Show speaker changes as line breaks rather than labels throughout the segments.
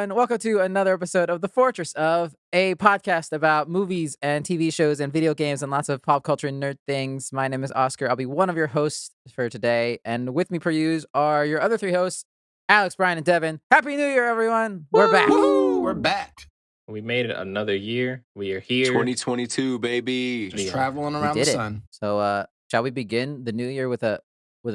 everyone. Welcome to another episode of The Fourtress, of a podcast about movies and TV shows and video games and lots of pop culture and nerd things. My name is Oscar. I'll be one of your hosts for today. And with me per use are your other three hosts, Alex, Brian, and Devin. Happy New Year, everyone. We're back.
Woo-hoo! We're back.
We made it another year. We are here.
2022, baby.
Just
traveling around the sun.
So, shall we begin the new year with a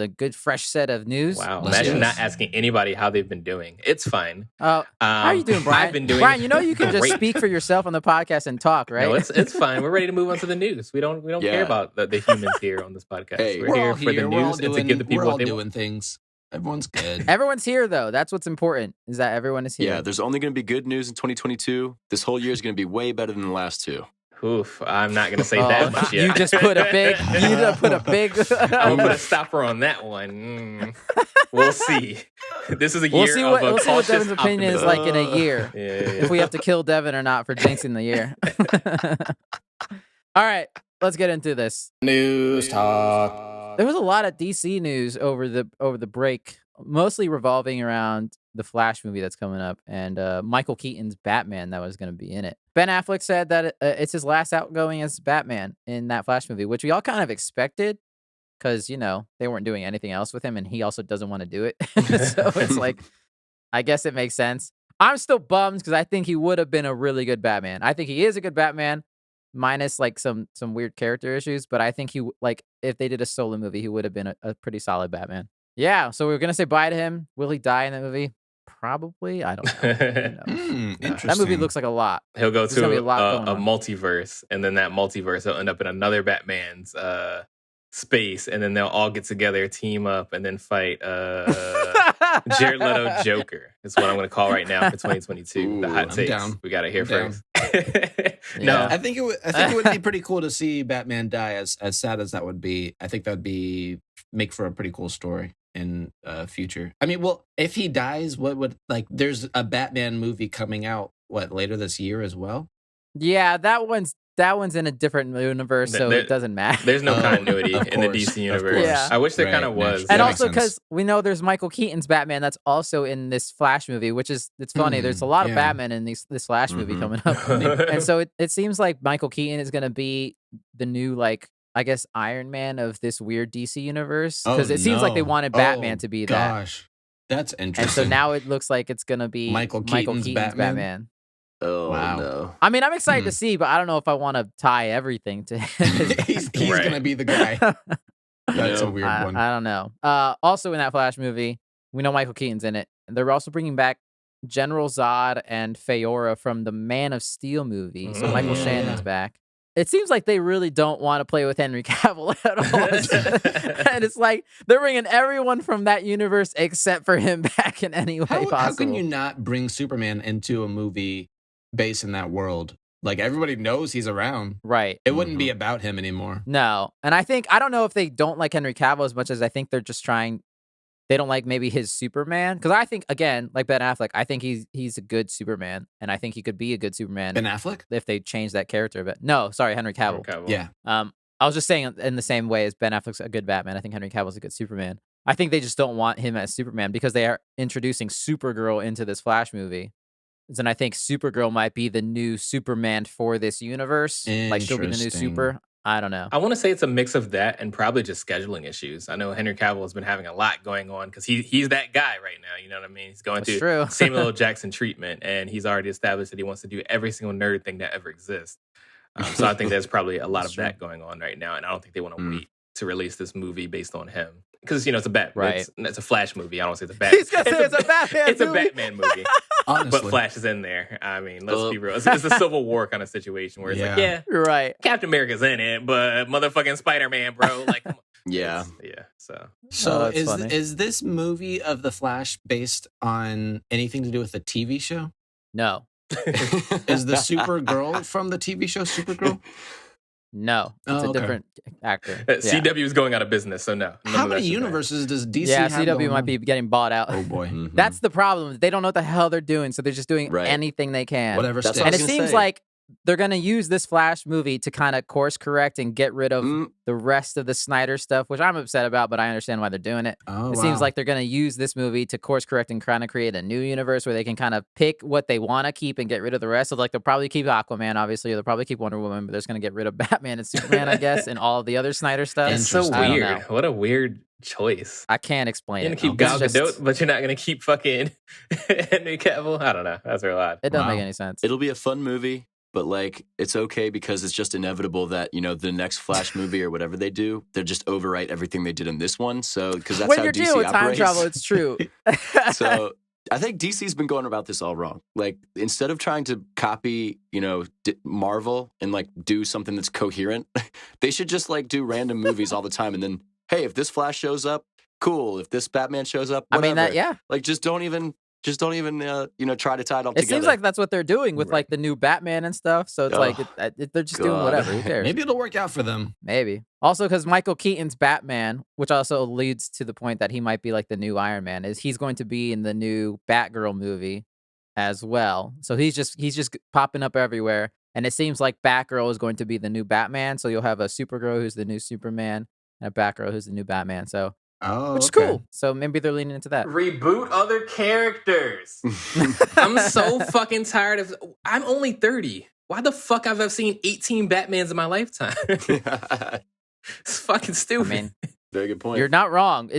good fresh set of news?
Wow. Imagine not asking anybody how they've been doing. It's fine.
How are you doing, Brian?
I've been doing
Brian, you know you can just
great.
speak for yourself on the podcast and talk, right?
No, it's fine. We're ready to move on to the news. We don't care about the humans here on this podcast.
Hey,
we're here for the news and to give the people
we're all
what they
doing
want.
things. Everyone's good.
Everyone's here, though. That's what's important, is that everyone is here.
Yeah, there's only going to be good news in 2022. This whole year is going to be way better than the last two.
Oof, I'm not going to say that much yet.
You just put a big...
I'm going to put a stopper on that one. We'll see. This is a year of a
we'll see what Devin's opinion is like in a year.
Yeah.
If we have to kill Devin or not for jinxing the year. All right, let's get into this.
News talk.
There was a lot of DC news over the break, mostly revolving around the Flash movie that's coming up and Michael Keaton's Batman that was going to be in it. Ben Affleck said that it's his last outgoing as Batman in that Flash movie, which we all kind of expected because, you know, they weren't doing anything else with him and he also doesn't want to do it. So it's like, I guess it makes sense. I'm still bummed because I think he would have been a really good Batman. I think he is a good Batman, minus like some weird character issues, but I think if they did a solo movie, he would have been a pretty solid Batman. Yeah, so we're gonna say bye to him. Will he die in that movie? Probably. I don't know.
Interesting.
That movie looks like a lot.
He'll go
There's gonna be
to
a lot
a
going on.
multiverse, and then that multiverse will end up in another Batman's space, and then they'll all get together, team up, and then fight Jared Leto Joker. Is what I'm going to call right now for 2022.
Ooh,
the hot
I'm
takes.
down.
We got to hear
I'm down.
first. No,
Yeah.
I think it would be pretty cool to see Batman die. As sad as that would be, I think that'd make for a pretty cool story in future. I mean, well, if he dies, what would there's a Batman movie coming out later this year as well?
Yeah, that one's in a different universe, so it doesn't matter.
There's no continuity
of
in the
course,
DC
of
universe.
course.
Yeah.
I wish there
Right,
kind of was.
And
That
also
makes sense.
because we know there's Michael Keaton's Batman that's also in this Flash movie, which is it's funny. There's a lot of
yeah.
Batman in this Flash movie coming up, and so it seems like Michael Keaton is going to be the new I guess Iron Man of this weird DC universe because it seems like they wanted Batman to be that.
Gosh, that's interesting.
And so now it looks like it's going to be
Michael Keaton's
Batman.
Oh,
Wow.
no.
I mean, I'm excited to see, but I don't know if I want to tie everything to him.
he's
Right.
gonna be the guy. That's a weird one.
I don't know. Also in that Flash movie, we know Michael Keaton's in it. And they're also bringing back General Zod and Feora from the Man of Steel movie. So Michael
Yeah.
Shannon's back. It seems like they really don't want to play with Henry Cavill at all. And it's like they're bringing everyone from that universe except for him back in any way possible.
How can you not bring Superman into a movie based in that world? Like, everybody knows he's around.
Right.
It wouldn't be about him anymore.
No. And I don't know if they don't like Henry Cavill as much as I think they're just they don't like maybe his Superman. Because I think, again, like Ben Affleck, I think he's a good Superman. And I think he could be a good Superman
Ben Affleck?
if they change that character. But no, sorry, Henry Cavill.
Yeah.
I was just saying in the same way as Ben Affleck's a good Batman, I think Henry Cavill's a good Superman. I think they just don't want him as Superman because they are introducing Supergirl into this Flash movie. And I think Supergirl might be the new Superman for this universe. Like she'll be the new
Interesting.
Super. I don't know.
I want to say it's a mix of that and probably just scheduling issues. I know Henry Cavill has been having a lot going on because he's that guy right now. You know what I mean? He's going
That's
through
true.
Samuel L. Jackson treatment, and he's already established that he wants to do every single nerd thing that ever exists. So I think there's probably a lot
That's
of
true.
that going on right now, and I don't think they want to wait to release this movie based on him because it's a Batman.
Right.
It's a Flash movie. I don't say it's a Batman.
He's gonna say it's a Batman
It's a
movie.
Batman movie.
Honestly.
But Flash is in there. I mean, let's be real. It's a Civil War kind of situation where it's like,
Yeah.
yeah,
Right.
Captain America's in it, but motherfucking Spider-Man, bro. Like, come on.
Yeah.
Yeah. So
So
that's funny.
is this movie of The Flash based on anything to do with the TV show?
No.
Is the Supergirl from the TV show Supergirl?
No. It's
Oh,
a
okay.
different actor.
CW is going out of business, so no. None
How
of
many
that shit
universes does DC
Yeah,
have
CW
going
might
on?
be getting bought out.
Oh boy.
That's the problem. They don't know what the hell they're doing, so they're just doing
Right.
anything they can.
Whatever
That's
sticks.
what I
And
was
it
gonna
seems
say.
like they're gonna use this Flash movie to kind of course correct and get rid of the rest of the Snyder stuff, which I'm upset about, but I understand why they're doing it.
Oh,
It
wow.
seems like they're gonna use this movie to course correct and kind of create a new universe where they can kind of pick what they want to keep and get rid of the rest. So like they'll probably keep Aquaman, obviously, or they'll probably keep Wonder Woman, but they're just gonna get rid of Batman and Superman, I guess, and all of the other Snyder stuff.
It's so
Interesting.
I don't
weird.
know.
What a weird choice.
I can't explain
You're
it.
gonna keep
It's
Gal
just-
Gadot, but you're not gonna keep fucking Henry Cavill. I don't know. That's real odd.
It doesn't
Wow.
make any sense.
It'll be a fun movie, but like it's okay because it's just inevitable that the next Flash movie or whatever they do, they'll just overwrite everything they did in this one. So because that's
when
how
you're
DC
dealing with time
operates.
travel, it's true.
So I think DC's been going about this all wrong. Like instead of trying to copy, Marvel and like do something that's coherent, they should just like do random movies all the time. And then, hey, if this Flash shows up, cool. If this Batman shows up,
I
whatever.
mean that, yeah.
Like just don't even try to tie it all
It
together.
seems like that's what they're doing with
Right.
like the new Batman and stuff. So it's
Oh,
like they're just doing
God.
whatever. Who cares?
Maybe it'll work out for them.
Maybe. Also, because Michael Keaton's Batman, which also leads to the point that he might be like the new Iron Man, is he's going to be in the new Batgirl movie as well. So he's just popping up everywhere. And it seems like Batgirl is going to be the new Batman. So you'll have a Supergirl who's the new Superman and a Batgirl who's the new Batman. So
Oh,
which is
okay.
cool. So maybe they're leaning into that.
Reboot other characters. I'm so fucking tired of. I'm only 30. Why the fuck have I seen 18 Batmans in my lifetime? It's fucking
I
stupid.
mean,
Very good point.
you're not wrong.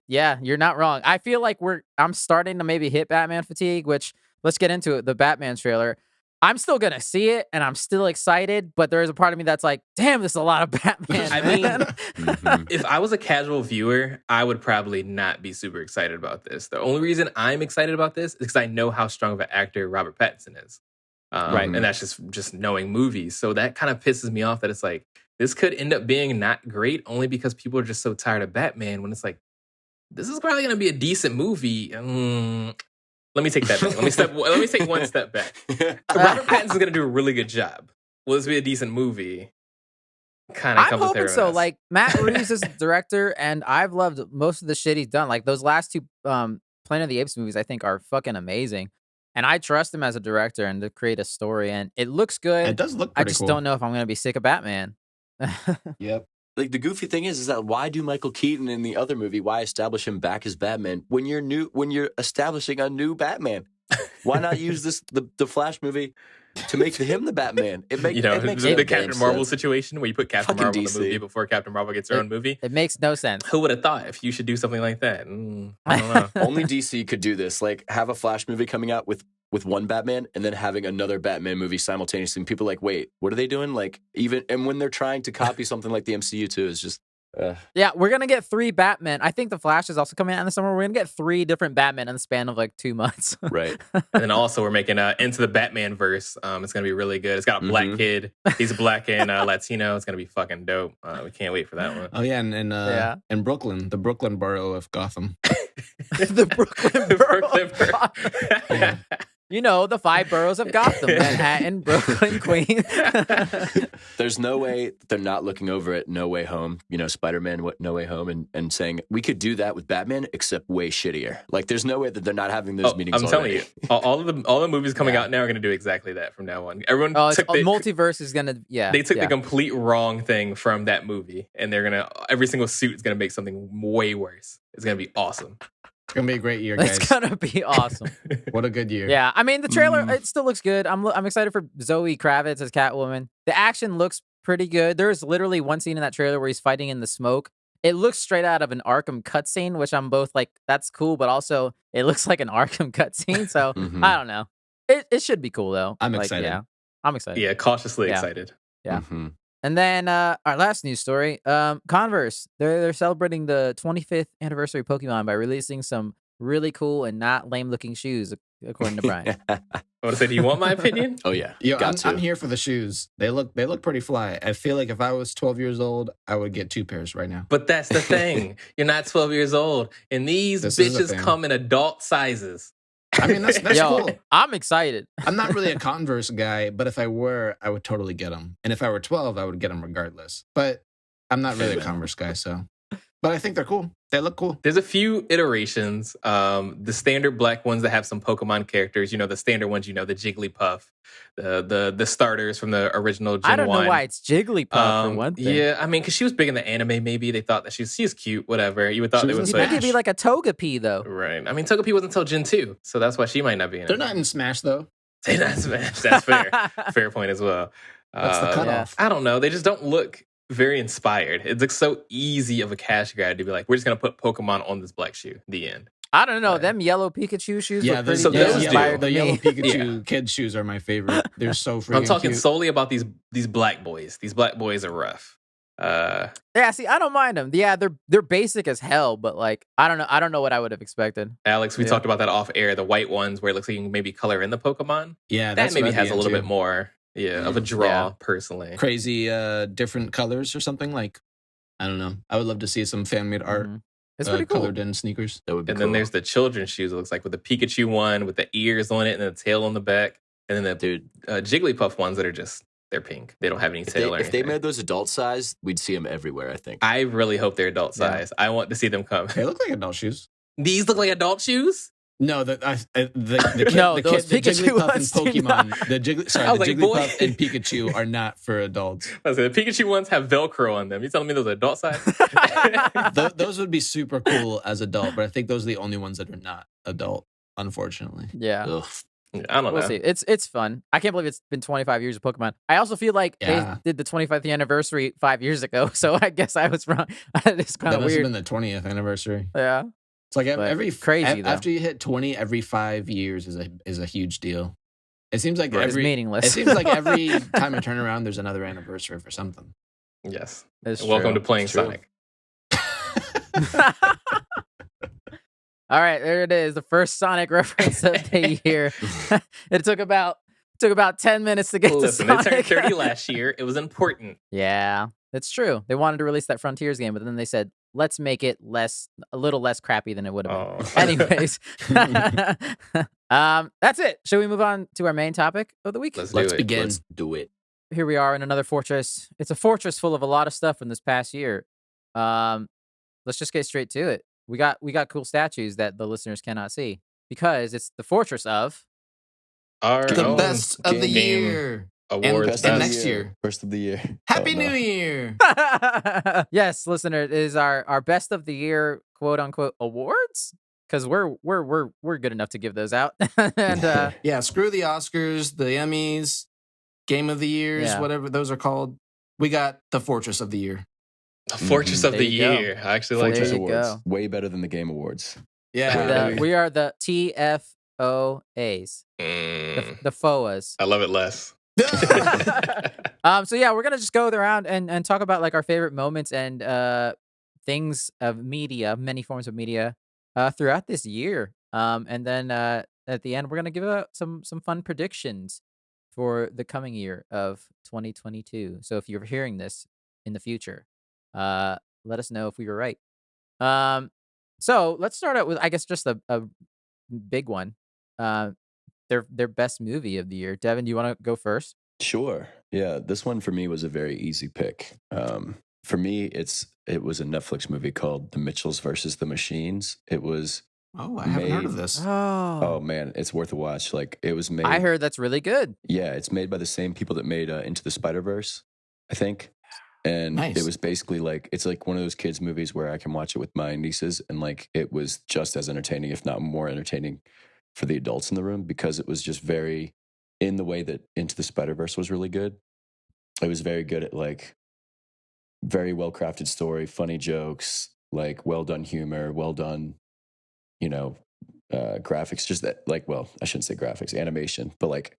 Yeah, you're not wrong. I feel like I'm starting to maybe hit Batman fatigue, which let's get into it. The Batman trailer. I'm still gonna see it and I'm still excited, but there is a part of me that's like, damn, this is a lot of Batman.
I mean,
man.
Mhm.
if I was a casual viewer, I would probably not be super excited about this. The only reason I'm excited about this is because I know how strong of an actor Robert Pattinson is.
Right.
And that's just knowing movies. So that kind of pisses me off that it's like, this could end up being not great only because people are just so tired of Batman when it's like, this is probably going to be a decent movie. Let me take that back. Let me take one step back. Robert Pattinson's going to do a really good job. Will this be a decent movie? Kind of
I'm
comes with
hoping
hit or
so.
miss.
Like Matt Reeves is the director, and I've loved most of the shit he's done. Like those last two Planet of the Apes movies, I think are fucking amazing. And I trust him as a director and to create a story, and it looks good.
It does look
I
pretty
just
cool.
don't know if I'm gonna be sick of Batman.
Yep.
Like the goofy thing is that why do Michael Keaton in the other movie? Why establish him back as Batman when you're establishing a new Batman? Why not use the Flash movie to make him the Batman? It makes
the
no
Captain
damn
Marvel
sense.
situation where you put Captain
Fucking
Marvel in the
DC.
movie before Captain Marvel gets her own movie.
It makes no sense.
Who would have thought if you should do something like that? I don't know.
Only DC could do this. Like have a Flash movie coming out with one Batman and then having another Batman movie simultaneously. And people are like, wait, what are they doing? Like and when they're trying to copy something like the MCU too, it's just.
Yeah, we're gonna get 3 Batman. I think the Flash is also coming out in the summer. We're gonna get 3 different Batman in the span of like 2 months.
Right.
And then also we're making Into the Batman verse. It's gonna be really good. It's got a black kid. He's black and Latino. It's gonna be fucking dope. We can't wait for that one.
Oh yeah, and
Yeah.
in Brooklyn, the Brooklyn borough of Gotham.
The Brooklyn Borough.
Yeah.
You know, the 5 boroughs of Gotham: Manhattan, Brooklyn, Queens.
There's no way they're not looking over at No Way Home, Spider-Man, No Way Home, and saying, we could do that with Batman, except way shittier. Like, there's no way that they're not having those meetings
I'm
already.
telling you, all the movies coming out now are gonna do exactly that from now on. Everyone took
multiverse is gonna,
they took the complete wrong thing from that movie, and every single suit is gonna make something way worse. It's gonna be awesome.
It's gonna be a great year, guys.
It's gonna be awesome.
What a good year.
Yeah, I mean the trailer it still looks good. I'm excited for Zoe Kravitz as Catwoman. The action looks pretty good. There's literally one scene in that trailer where he's fighting in the smoke. It looks straight out of an Arkham cutscene, which I'm both like, that's cool, but also it looks like an Arkham cutscene. So I don't know. It should be cool though.
I'm excited.
Yeah, I'm excited.
Yeah, cautiously excited.
Yeah.
Mm-hmm.
And then our last news story, Converse. They're celebrating the 25th anniversary of Pokemon by releasing some really cool and not lame looking shoes, according to Brian.
I want to say, do you want my opinion?
Oh yeah,
Yo,
got
I'm
to.
here for the shoes. They look pretty fly. I feel like if I was 12 years old, I would get 2 pairs right now.
But that's the thing. You're not 12 years old, and these
This is the
bitches
thing.
come in adult sizes.
I mean, that's
Yo,
cool.
I'm excited.
I'm not really a Converse guy, but if I were, I would totally get them. And if I were 12, I would get them regardless. But I'm not really a Converse guy, so. But I think they're cool. They look cool.
There's a few iterations. The standard black ones that have some Pokemon characters, the standard ones, the Jigglypuff, the starters from the original Gen 1.
I don't know why it's Jigglypuff for one thing.
Yeah, I mean, because she was big in the anime, maybe they thought that she's cute, whatever. You would thought they would
You
say,
think it'd be like a Togepi though.
right. I mean, Togepi wasn't until Gen 2, so that's why she might not be in it.
They're not in Smash though.
They're not in Smash. That's fair. Fair point as well.
That's the cutoff.
I don't know. They just don't look very inspired. It looks so easy of a cash grab to be like, we're just gonna put Pokemon on this black shoe. The end.
I don't know. Them yellow Pikachu shoes
Yeah,
look pretty
so
damn
those
inspired
do.
the
to
yellow
me.
Pikachu kids shoes are my favorite. They're so freaking
I'm talking
cute.
solely about these black boys. These black boys are rough.
Yeah, see, I don't mind them. Yeah, they're basic as hell, but like I don't know what I would have expected.
Alex, we
Yeah.
talked about that off air. The white ones where it looks like you can maybe color in the Pokemon.
Yeah,
That
that's
maybe
what I'd
has
be
a little
into.
bit more, of a draw.
Yeah.
Personally,
Crazy different colors or something. Like, I don't know. I would love to see some fan made art
Mhm. It's pretty cool.
colored in sneakers.
That would be
and
cool.
then there's the children's shoes. It looks like with the Pikachu one with the ears on it and the tail on the back, and then the
Dude,
Jigglypuff ones that are just they're pink. They don't have any tail or
if they
anything.
made those adult size, we'd see them everywhere, I think.
I really hope they're adult
Yeah.
size. I want to see them come.
They look like adult shoes.
These look like adult shoes.
No, the kid,
No,
the
those
kid, the
Pikachu
Jigglypuff and
ones do
Pokemon,
not.
the
I was like, boy.
Jigglypuff and Pikachu are not for adults.
I said the Pikachu ones have Velcro on them. You telling me those are adult size?
Those would be super cool as adult, but I think those are the only ones that are not adult, unfortunately.
Yeah.
Ugh.
I don't
We'll
know.
see. It's fun. I can't believe it's been 25 years of Pokemon. I also feel like
Yeah.
they did the 25th anniversary 5 years ago, so I guess I was wrong. It's kind
That
of
must have
weird.
been the 20th anniversary.
Yeah.
It's like
But
every
crazy, though.
after you hit 20, every 5 years is a huge deal. It seems like
It's meaningless.
It seems like every time I turn around, there's another anniversary for something.
Yes.
It's
Welcome
true.
to playing
It's true.
Sonic.
All right, there it is. The first Sonic reference of the year. It took about 10 minutes to get
Listen,
to
they
Sonic.
turned 30 last year. It was important.
Yeah, it's true. They wanted to release that Frontiers game, but then they said, let's make it a little less crappy than it would have been.
Oh.
Anyways, that's it. Shall we move on to our main topic of the week?
Let's
Let's
do it.
begin.
Let's do it.
Here we are in another fortress. It's a fortress full of a lot of stuff from this past year. Let's just get straight to it. We got cool statues that the listeners cannot see because it's the fortress of
Our
The
own
best of the
game
year.
awards.
Best
best.
of next year.
First of the year.
Happy
Oh, no.
New Year.
yes, listener, it is our best of the year quote unquote awards because we're good enough to give those out. And
Yeah, screw the Oscars, the Emmys, Game of the Years,
Yeah.
whatever those are called. We got the Fortress of the Year.
Fortress of
There
the
you go.
Year. I actually like
Fortress
There
that.
you
Awards.
go.
Way better than the Game Awards.
Yeah.
we are the TFOAs, the FOAs.
I love it less.
So yeah, we're gonna just go around and talk about like our favorite moments and things of media, many forms of media, throughout this year. And then at the end, we're gonna give out some fun predictions for the coming year of 2022. So if you're hearing this in the future, let us know if we were right. So let's start out with I guess just a big one. Their best movie of the year. Devin, do you want to go first?
Sure. Yeah, this one for me was a very easy pick. For me, it was a Netflix movie called The Mitchells versus the Machines. It was
Oh, I haven't heard of this.
oh man, it's worth a watch. Like it was made.
I heard that's really good.
Yeah, it's made by the same people that made Into the Spider-Verse, I think. And
Nice.
it was basically like it's like one of those kids movies where I can watch it with my nieces, and like it was just as entertaining, if not more entertaining, for the adults in the room because it was just very in the way that Into the Spider-Verse was really good. It was very good at like very well crafted story, funny jokes, like well done humor, well done, graphics. Just that, like, well, I shouldn't say graphics, animation, but like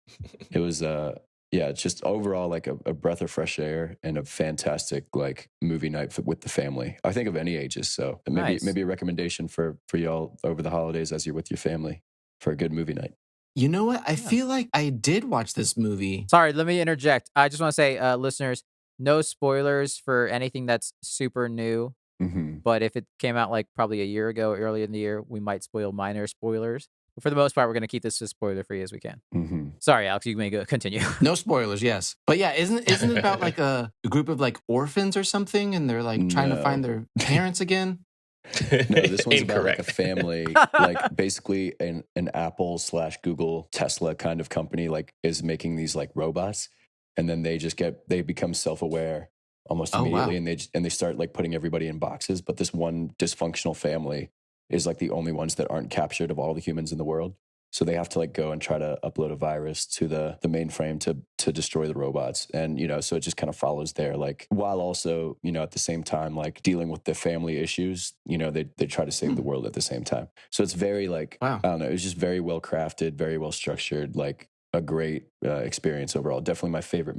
it was, yeah, it's just overall like a breath of fresh air and a fantastic like movie night with the family. I think of any ages. So
Nice.
maybe a recommendation for y'all over the holidays as you're with your family for a good movie night.
You know what? I feel like I did watch this movie.
Sorry, let me interject. I just want to say, listeners, no spoilers for anything that's super new.
Mm-hmm.
But if it came out like probably a year ago, earlier in the year, we might spoil minor spoilers. But for the most part, we're going to keep this as spoiler free as we can.
Mm-hmm.
Sorry, Alex, you may go continue.
No spoilers, yes. But yeah, isn't it about like a group of like orphans or something and they're like trying to
No.
find their parents again?
No, this one's about like a
Incorrect.
family, like basically an Apple/Google Tesla kind of company, like is making these like robots, and then they become self-aware almost
Oh, wow.
immediately, and they start like putting everybody in boxes. But this one dysfunctional family is like the only ones that aren't captured of all the humans in the world. So they have to like go and try to upload a virus to the mainframe to destroy the robots. And, so it just kind of follows there, like while also, at the same time, like dealing with the family issues, they try to save the world at the same time. So it's very like,
Wow.
I don't know, it was just very well crafted, very well structured, like a great experience overall. Definitely my favorite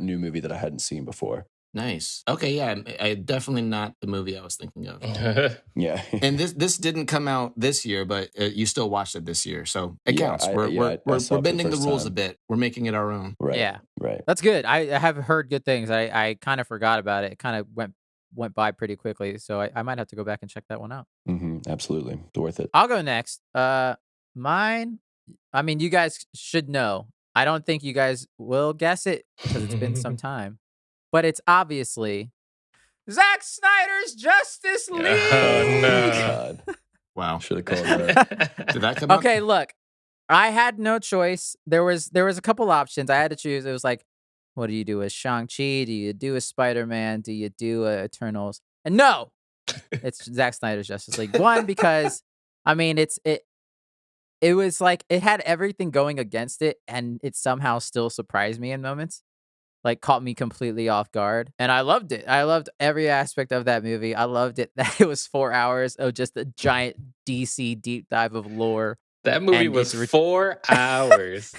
new movie that I hadn't seen before.
Nice. Okay, yeah, I definitely not the movie I was thinking of.
Yeah.
And this didn't come out this year, but you still watched it this year, so it
Yeah,
counts.
I
We're
saw it for the
bending the
first
rules a
time.
bit. We're making it our own.
Right.
Yeah.
Right.
That's good. I have heard good things. I kind of forgot about it. It kind of went by pretty quickly, so I might have to go back and check that one out.
Absolutely. It's worth it.
I'll go next. Mine. I mean, you guys should know. I don't think you guys will guess it because it's been some time, but it's obviously Zack Snyder's Justice League.
Oh, no.
God.
Wow.
Should have called that.
Did that come up?
Okay, look. I had no choice. There was a couple options. I had to choose. It was like, what do you do with Shang-Chi? Do you do a Spider-Man? Do you do a Eternals? And no, it's Zack Snyder's Justice League. One, because I mean, it was like it had everything going against it, and it somehow still surprised me in moments. Like caught me completely off guard, and I loved it. I loved every aspect of that movie. I loved it that it was 4 hours of just a giant DC deep dive of lore.
That movie
And
was
it's
4 hours.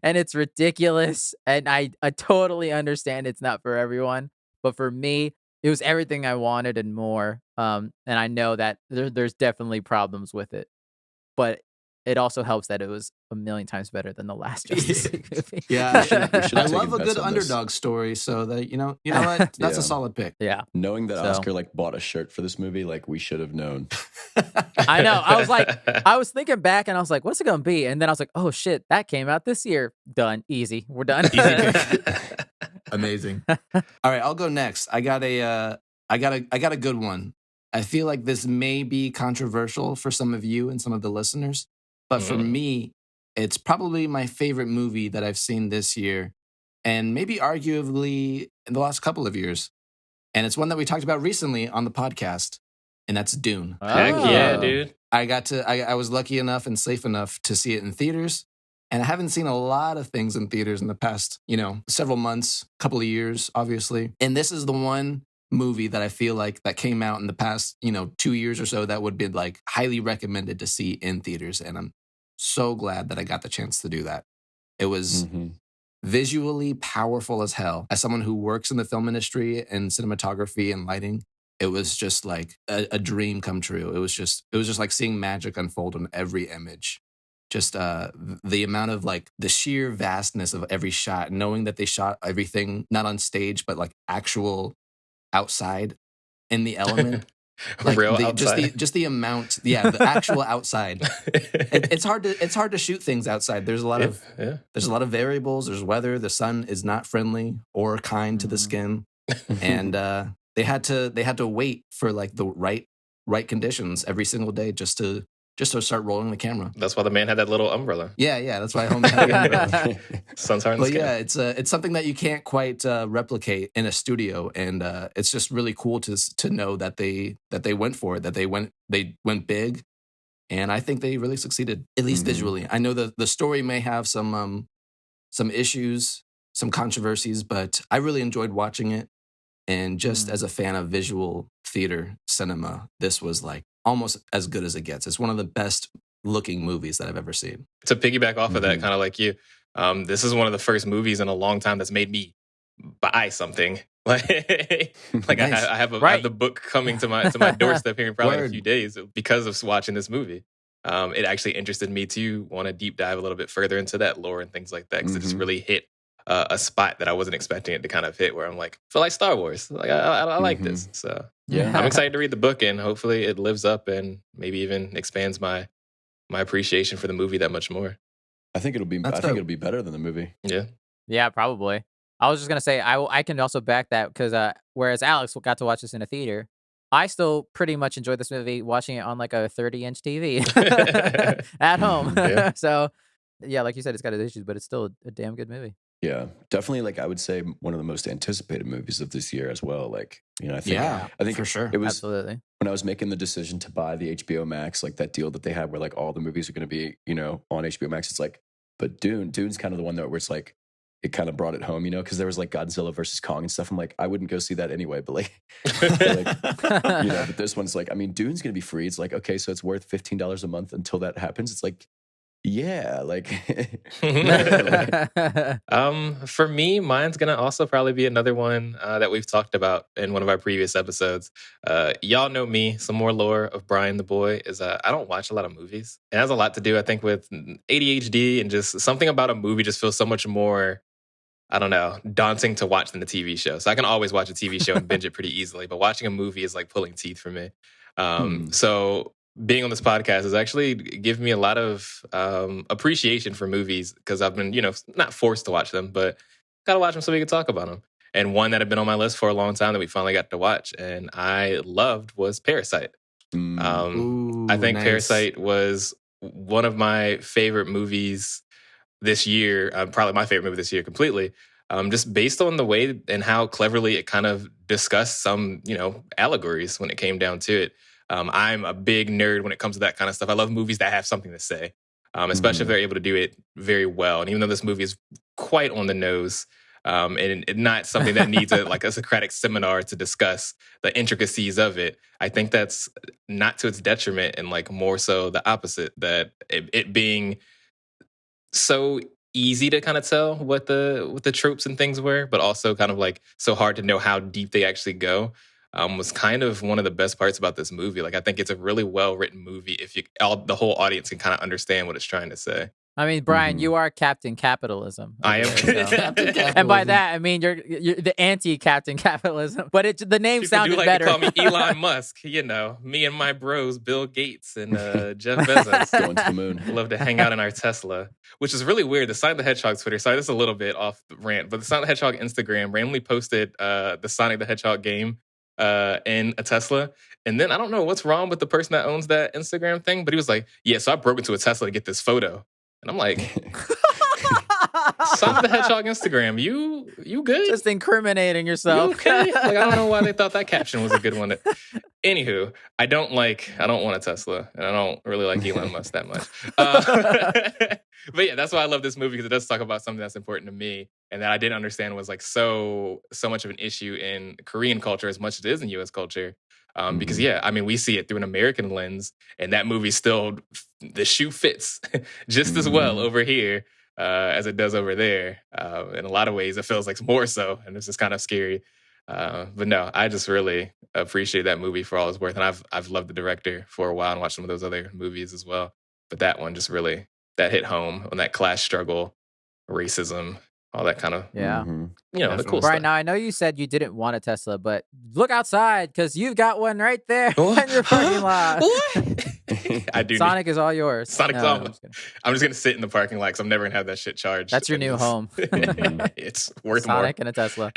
and it's ridiculous, and I totally understand it's not for everyone, but for me, it was everything I wanted and more. And I know that there's definitely problems with it, but it also helps that it was a million times better than the last Justice League movie.
Yeah,
we should
I
have
love
taken
a
bets
good
on this.
underdog story. So that you know what, that's
Yeah.
a solid pick.
Yeah,
Knowing that
So-
Oscar like bought a shirt for this movie, like we should have known.
I know. I was thinking back, and I was like, "What's it gonna be?" And then I was like, "Oh shit, that came out this year. Done, easy. We're done."
Easy pick. Amazing. All right, I'll go next. I got a good one. I feel like this may be controversial for some of you and some of the listeners, but for me, it's probably my favorite movie that I've seen this year, and maybe arguably in the last couple of years. And it's one that we talked about recently on the podcast, and that's Dune.
Heck yeah,
Oh.
dude.
I was lucky enough and safe enough to see it in theaters. And I haven't seen a lot of things in theaters in the past, several months, couple of years, obviously. And this is the one movie that I feel like that came out in the past, 2 years or so that would be like highly recommended to see in theaters. And I'm so glad that I got the chance to do that. It was visually powerful as hell. As someone who works in the film industry and cinematography and lighting, it was just like a dream come true. It was just like seeing magic unfold on every image. Just the amount of like the sheer vastness of every shot, knowing that they shot everything not on stage but like actual outside in the element. Like
Real outside.
just the amount, the actual outside. It's hard to shoot things outside. There's a lot of variables. There's weather. The sun is not friendly or kind to the skin, and they had to wait for like the right conditions every single day just to start rolling the camera.
That's why the man had that little umbrella.
Yeah, that's why Holmes had the umbrella.
Sun's hard in the
But
sky.
yeah, it's something that you can't quite replicate in a studio, and it's just really cool to know that they went for it, that they went big, and I think they really succeeded, at least visually. I know the story may have some issues, some controversies, but I really enjoyed watching it, and just as a fan of visual theater cinema, this was like almost as good as it gets. It's one of the best looking movies that I've ever seen.
To piggyback off of that, kind of like you, this is one of the first movies in a long time that's made me buy something. Like
Nice.
I have
Right.
the book coming to my doorstep here in probably a
Word.
few days because of watching this movie. It actually interested me to want to deep dive a little bit further into that lore and things like that because it just really hit a spot that I wasn't expecting it to kind of hit, where I'm like, I feel like Star Wars. Like I like this. So
Yeah.
I'm excited to read the book, and hopefully it lives up and maybe even expands my appreciation for the movie that much more.
I think it'll be
That's
better than the movie.
Yeah.
Yeah, probably. I was just gonna say I can also back that because whereas Alex got to watch this in a theater, I still pretty much enjoyed this movie watching it on like a 30-inch TV at home.
Yeah.
So, yeah, like you said, it's got its issues, but it's still a damn good movie.
Yeah, definitely. Like I would say, one of the most anticipated movies of this year as well. Like I think
Yeah,
I think
for sure.
it was
Absolutely.
when I was making the decision to buy the HBO Max, like that deal that they had where like all the movies are going to be on HBO Max. It's like, but Dune's kind of the one that where it's like it kind of brought it home, because there was like Godzilla versus Kong and stuff. I'm like, I wouldn't go see that anyway, but like, but this one's like, I mean, Dune's going to be free. It's like, okay, so it's worth $15 a month until that happens. It's like, yeah, like
For me, mine's gonna also probably be another one that we've talked about in one of our previous episodes. Y'all know me. Some more lore of Brian the Boy is I don't watch a lot of movies. It has a lot to do, I think, with ADHD, and just something about a movie just feels so much more, I don't know, daunting to watch than a TV show. So I can always watch a TV show and binge it pretty easily, but watching a movie is like pulling teeth for me. So being on this podcast has actually given me a lot of appreciation for movies, because I've been, not forced to watch them, but got to watch them so we can talk about them. And one that had been on my list for a long time that we finally got to watch and I loved was Parasite. I think
Nice.
Parasite was one of my favorite movies this year, probably my favorite movie this year completely, just based on the way and how cleverly it kind of discussed some, allegories when it came down to it. I'm a big nerd when it comes to that kind of stuff. I love movies that have something to say, especially if they're able to do it very well. And even though this movie is quite on the nose, and not something that needs a Socratic seminar to discuss the intricacies of it, I think that's not to its detriment, and like more so the opposite, that it being so easy to kind of tell what the tropes and things were, but also kind of like so hard to know how deep they actually go, was kind of one of the best parts about this movie. Like I think it's a really well written movie if the whole audience can kind of understand what it's trying to say.
I mean, Brian, you are Captain Capitalism.
I am.
Captain
And by
Capitalism.
that, I mean you're the anti-Captain Capitalism. But the name
People
sounded
do like
better.
to call me Elon Musk. Me and my bros, Bill Gates and Jeff Bezos,
going to the moon.
love to hang out in our Tesla, which is really weird. The Sonic the Hedgehog Twitter, sorry, this is a little bit off the rant, but the Sonic the Hedgehog Instagram randomly posted the Sonic the Hedgehog game in a Tesla. And then I don't know what's wrong with the person that owns that Instagram thing, but he was like, yeah, so I broke into a Tesla to get this photo. And I'm like, Sonic the Hedgehog Instagram, you good?
Just incriminating
You
yourself.
okay? Like, I don't know why they thought that caption was a good one. Anywho, I don't want a Tesla, and I don't really like Elon Musk that much. But yeah, that's why I love this movie, because it does talk about something that's important to me and that I didn't understand was like so much of an issue in Korean culture as much as it is in U.S. culture. Because yeah, I mean, we see it through an American lens, and that movie still, the shoe fits just as well over here as it does over there. In a lot of ways, it feels like more so, and it's just kind of scary. But no, I just really appreciate that movie for all it's worth, and I've loved the director for a while and watched some of those other movies as well. But that one just really that hit home on that class struggle, racism, all that kind of
Yeah.
the cool
Brian,
stuff.
now I know you said you didn't want a Tesla, but look outside because you've got one right there
What?
in your parking lot.
What? I do.
Sonic is all yours.
Sonic's
No,
all-
I'm just kidding.
I'm just gonna sit in the parking lot because I'm never gonna have that shit charged.
That's your new home.
It's worth
Sonic and a Tesla.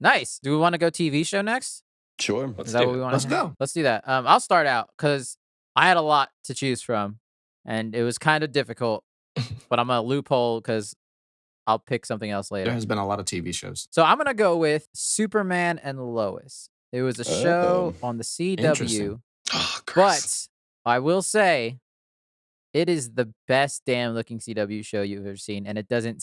Nice. Do we want to go TV show next?
Sure.
Let's
Is that
do
what we
it.
want
Let's
to
go.
Let's do that. I'll start out because I had a lot to choose from, and it was kind of difficult. But I'm gonna loophole because I'll pick something else
There
later.
has been a lot of TV shows.
So I'm gonna go with Superman and Lois. It was a show on the CW,
Interesting.
Oh, gross.
but I will say it is the best damn looking CW show you've ever seen, and it doesn't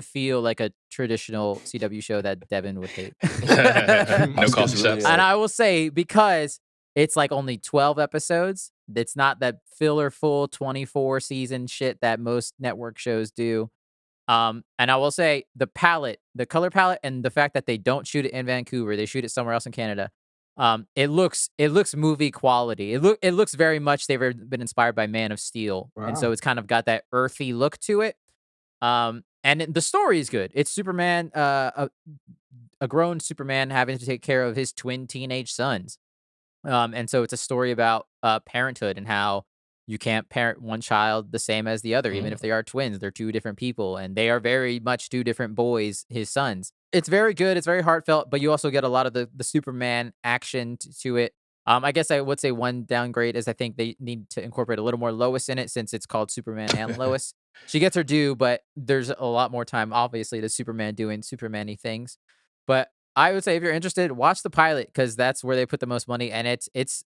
feel like a traditional CW show that Devin would hate.
No
was
coffee
really
shops.
And I will say, because it's like only 12 episodes, it's not that filler full 24 season shit that most network shows do. And I will say the color palette, and the fact that they don't shoot it in Vancouver, they shoot it somewhere else in Canada. It looks movie quality. It looks very much they've been inspired by Man of Steel, and so
Wow.
it's kind of got that earthy look to it. The story is good. It's Superman, a grown Superman having to take care of his twin teenage sons. And so it's a story about parenthood and how you can't parent one child the same as the other, even if they are twins. They're two different people, and they are very much two different boys, his sons. It's very good. It's very heartfelt, but you also get a lot of the Superman action to it. I guess I would say one downgrade is I think they need to incorporate a little more Lois in it since it's called Superman and Lois. She gets her due, but there's a lot more time, obviously, to Superman doing Superman-y things. But I would say if you're interested, watch the pilot because that's where they put the most money, and it's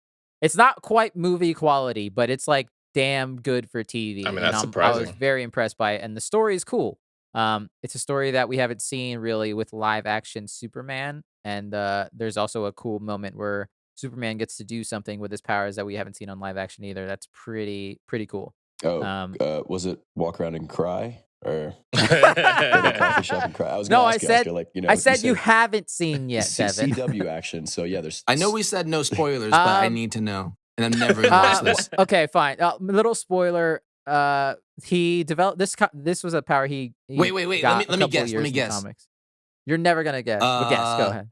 not quite movie quality, but it's like damn good for TV.
I mean,
And
that's
I was
surprising.
very impressed by it, and the story is cool. It's a story that we haven't seen really with live action Superman, and there's also a cool moment where Superman gets to do something with his powers that we haven't seen on live action either. That's pretty cool.
Oh,
Um,
was it walk around and cry or go to a coffee shop and cry? I was
No,
gonna
I
ask you,
said
Oscar, like, you know,
I said you haven't seen yet, Devin.
CW action. So yeah, there's.
I know we said no spoilers, but I
Um,
need to know, and I'm never gonna watch this.
Okay, fine. Little spoiler. He developed this. This was a power he
Wait.
got
Let
a
me
couple
guess.
years
Let me
in
guess.
comics. You're never gonna guess. But guess. Go ahead.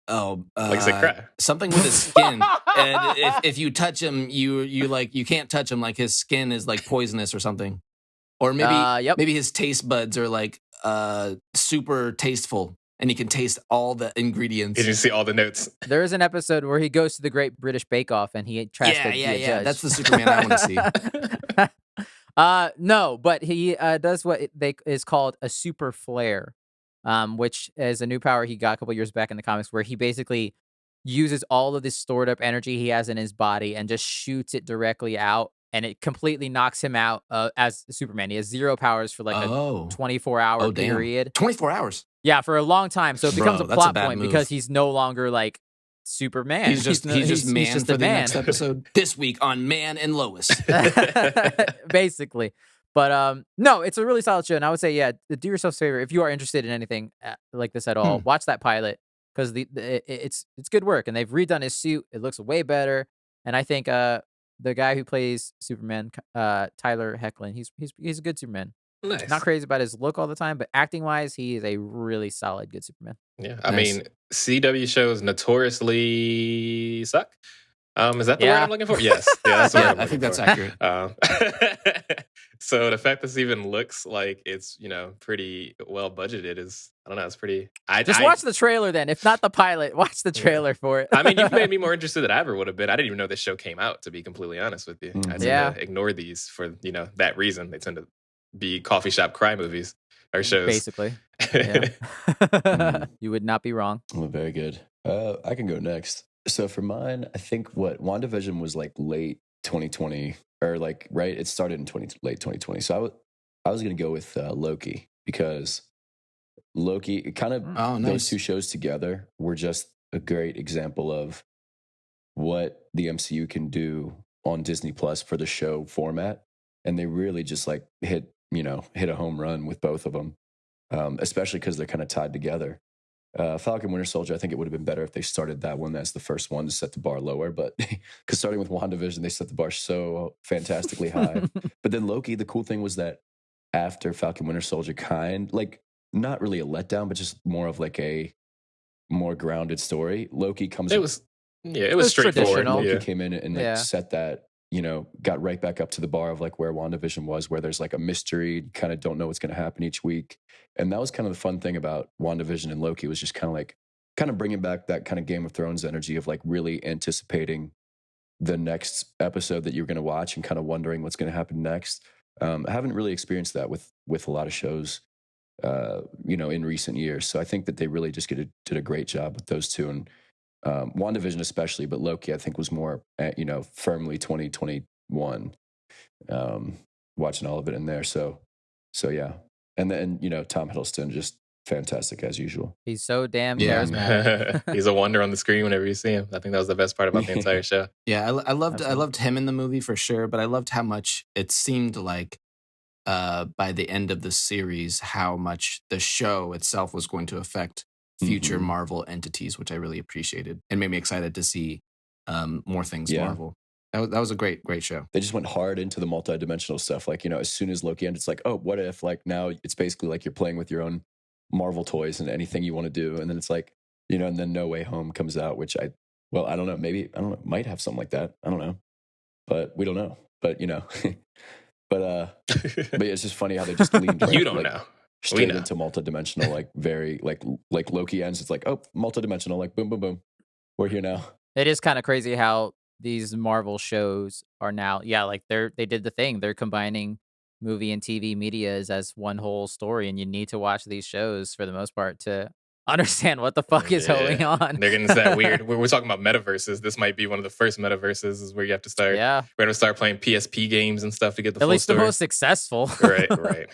Oh,
Like I said, cry.
something with his skin. And if you touch him, you can't touch him. Like his skin is like poisonous or something. Or maybe
Yep.
maybe his taste buds are like super tasteful, and he can taste all the ingredients.
Did you see all the notes?
There is an episode where he goes to the Great British Bake Off and he tries to be a judge.
That's the Superman I want to see.
No, but he does what is called a super flare, which is a new power he got a couple years back in the comics, where he basically uses all of this stored up energy he has in his body and just shoots it directly out, and it completely knocks him out as Superman. He has 0 powers for like a 24-hour
damn.
period.
24 hours.
Yeah, for a long time. So it becomes
Bro,
a
that's a
plot
bad
point
move.
because he's no longer like Superman.
He's just man
just
for
a
the
man.
next episode. This week on Man and Lois.
Basically. But no, it's a really solid show, and I would say, yeah, do yourself a favor if you are interested in anything like this at all. Watch that pilot because it's good work, and they've redone his suit. It looks way better, and I think the guy who plays Superman, Tyler Hoechlin, he's a good Superman.
Nice.
Not crazy about his look all the time, but acting wise, he is a really solid good Superman.
Yeah, I
Nice.
mean, CW shows notoriously suck. Is that the word
Yeah.
I'm looking for? Yes. Yeah, that's the word
Yeah,
I'm
I think
looking
that's
for.
accurate.
So the fact this even looks like it's pretty well budgeted is, I don't know, it's pretty.
Just watch the trailer then. If not the pilot, watch the trailer for it.
I mean, you've made me more interested than I ever would have been. I didn't even know this show came out, to be completely honest with you. I tend
Yeah.
to ignore these for that reason. They tend to be coffee shop cry movies or shows.
Basically. Yeah. You would not be wrong.
Well, very good. I can go next. So for mine, I think WandaVision was like late 2020 or like, right? It started in late 2020. So I was going to go with Loki because Loki, kind of
Oh, nice.
those two shows together were just a great example of what the MCU can do on Disney Plus for the show format. And they really just like hit a home run with both of them, especially because they're kind of tied together. Falcon Winter Soldier, I think it would have been better if they started that one as the first one to set the bar lower, but because starting with WandaVision, they set the bar so fantastically high. But then Loki, the cool thing was that after Falcon Winter Soldier, not really a letdown, but just more of like a more grounded story. Loki comes.
It was
was
straightforward.
traditional.
Loki
Yeah.
came in and like
Yeah.
set that, got right back up to the bar of like where WandaVision was, where there's like a mystery, kind of don't know what's going to happen each week. And that was kind of the fun thing about WandaVision and Loki was just kind of bringing back that kind of Game of Thrones energy of like really anticipating the next episode that you're going to watch and kind of wondering what's going to happen next. I haven't really experienced that with a lot of shows, in recent years. So I think that they really just did a great job with those two. And WandaVision especially, but Loki I think was more, firmly 2021, watching all of it in there. So yeah. And then, Tom Hiddleston, just fantastic as usual.
He's so damn
Yeah.
charismatic.
He's a wonder on the screen whenever you see him. I think that was the best part about the entire show.
Yeah, I loved
Absolutely.
him in the movie for sure, but I loved how much it seemed like by the end of the series how much the show itself was going to affect future
Mhm.
Marvel entities, which I really appreciated and made me excited to see more things
Yeah.
Marvel. That was a great show.
They just went hard into the multidimensional stuff. Like, as soon as Loki ended, it's like, oh, what if like now it's basically like you're playing with your own Marvel toys and anything you want to do. And then it's like, and then No Way Home comes out, which I don't know, maybe, I don't know, might have something like that. I don't know, but we don't know. but but yeah, it's just funny how they just leaned right,
You don't
like,
know. We
straight
know.
into multidimensional, like very like Loki ends. It's like, oh, multidimensional, like boom, boom, boom. We're here now.
It is kind of crazy how these Marvel shows are now, yeah, like they did the thing. They're combining movie and TV medias as one whole story, and you need to watch these shows for the most part to understand what the fuck is
Yeah.
going on.
They're getting to that weird. We're talking about metaverses. This might be one of the first metaverses is where you have to start.
Yeah,
We're gonna start playing PSP games and stuff to get the
at
full
least the
story.
most successful.
Right, right.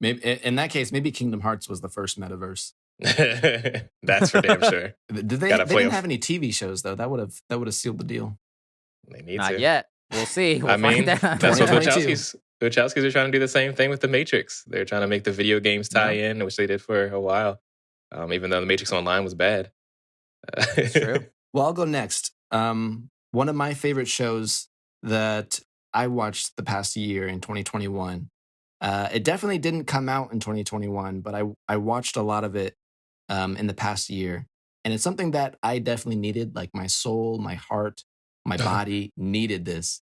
Maybe in that case, maybe Kingdom Hearts was the first metaverse.
That's for damn sure.
Did they?
Gotta
They
play
didn't
a-
have any TV shows though. That would have sealed the deal.
They need
Not
to.
yet. We'll see. We'll
I mean,
find out.
that's what
2022.
the Wachowskis are trying to do the same thing with the Matrix. They're trying to make the video games tie in, which they did for a while. Even though the Matrix Online was bad.
It's true.
Well, I'll go next. One of my favorite shows that I watched the past year in 2021. It definitely didn't come out in 2021, but I watched a lot of it in the past year, and it's something that I definitely needed. Like my soul, my heart, my body needed this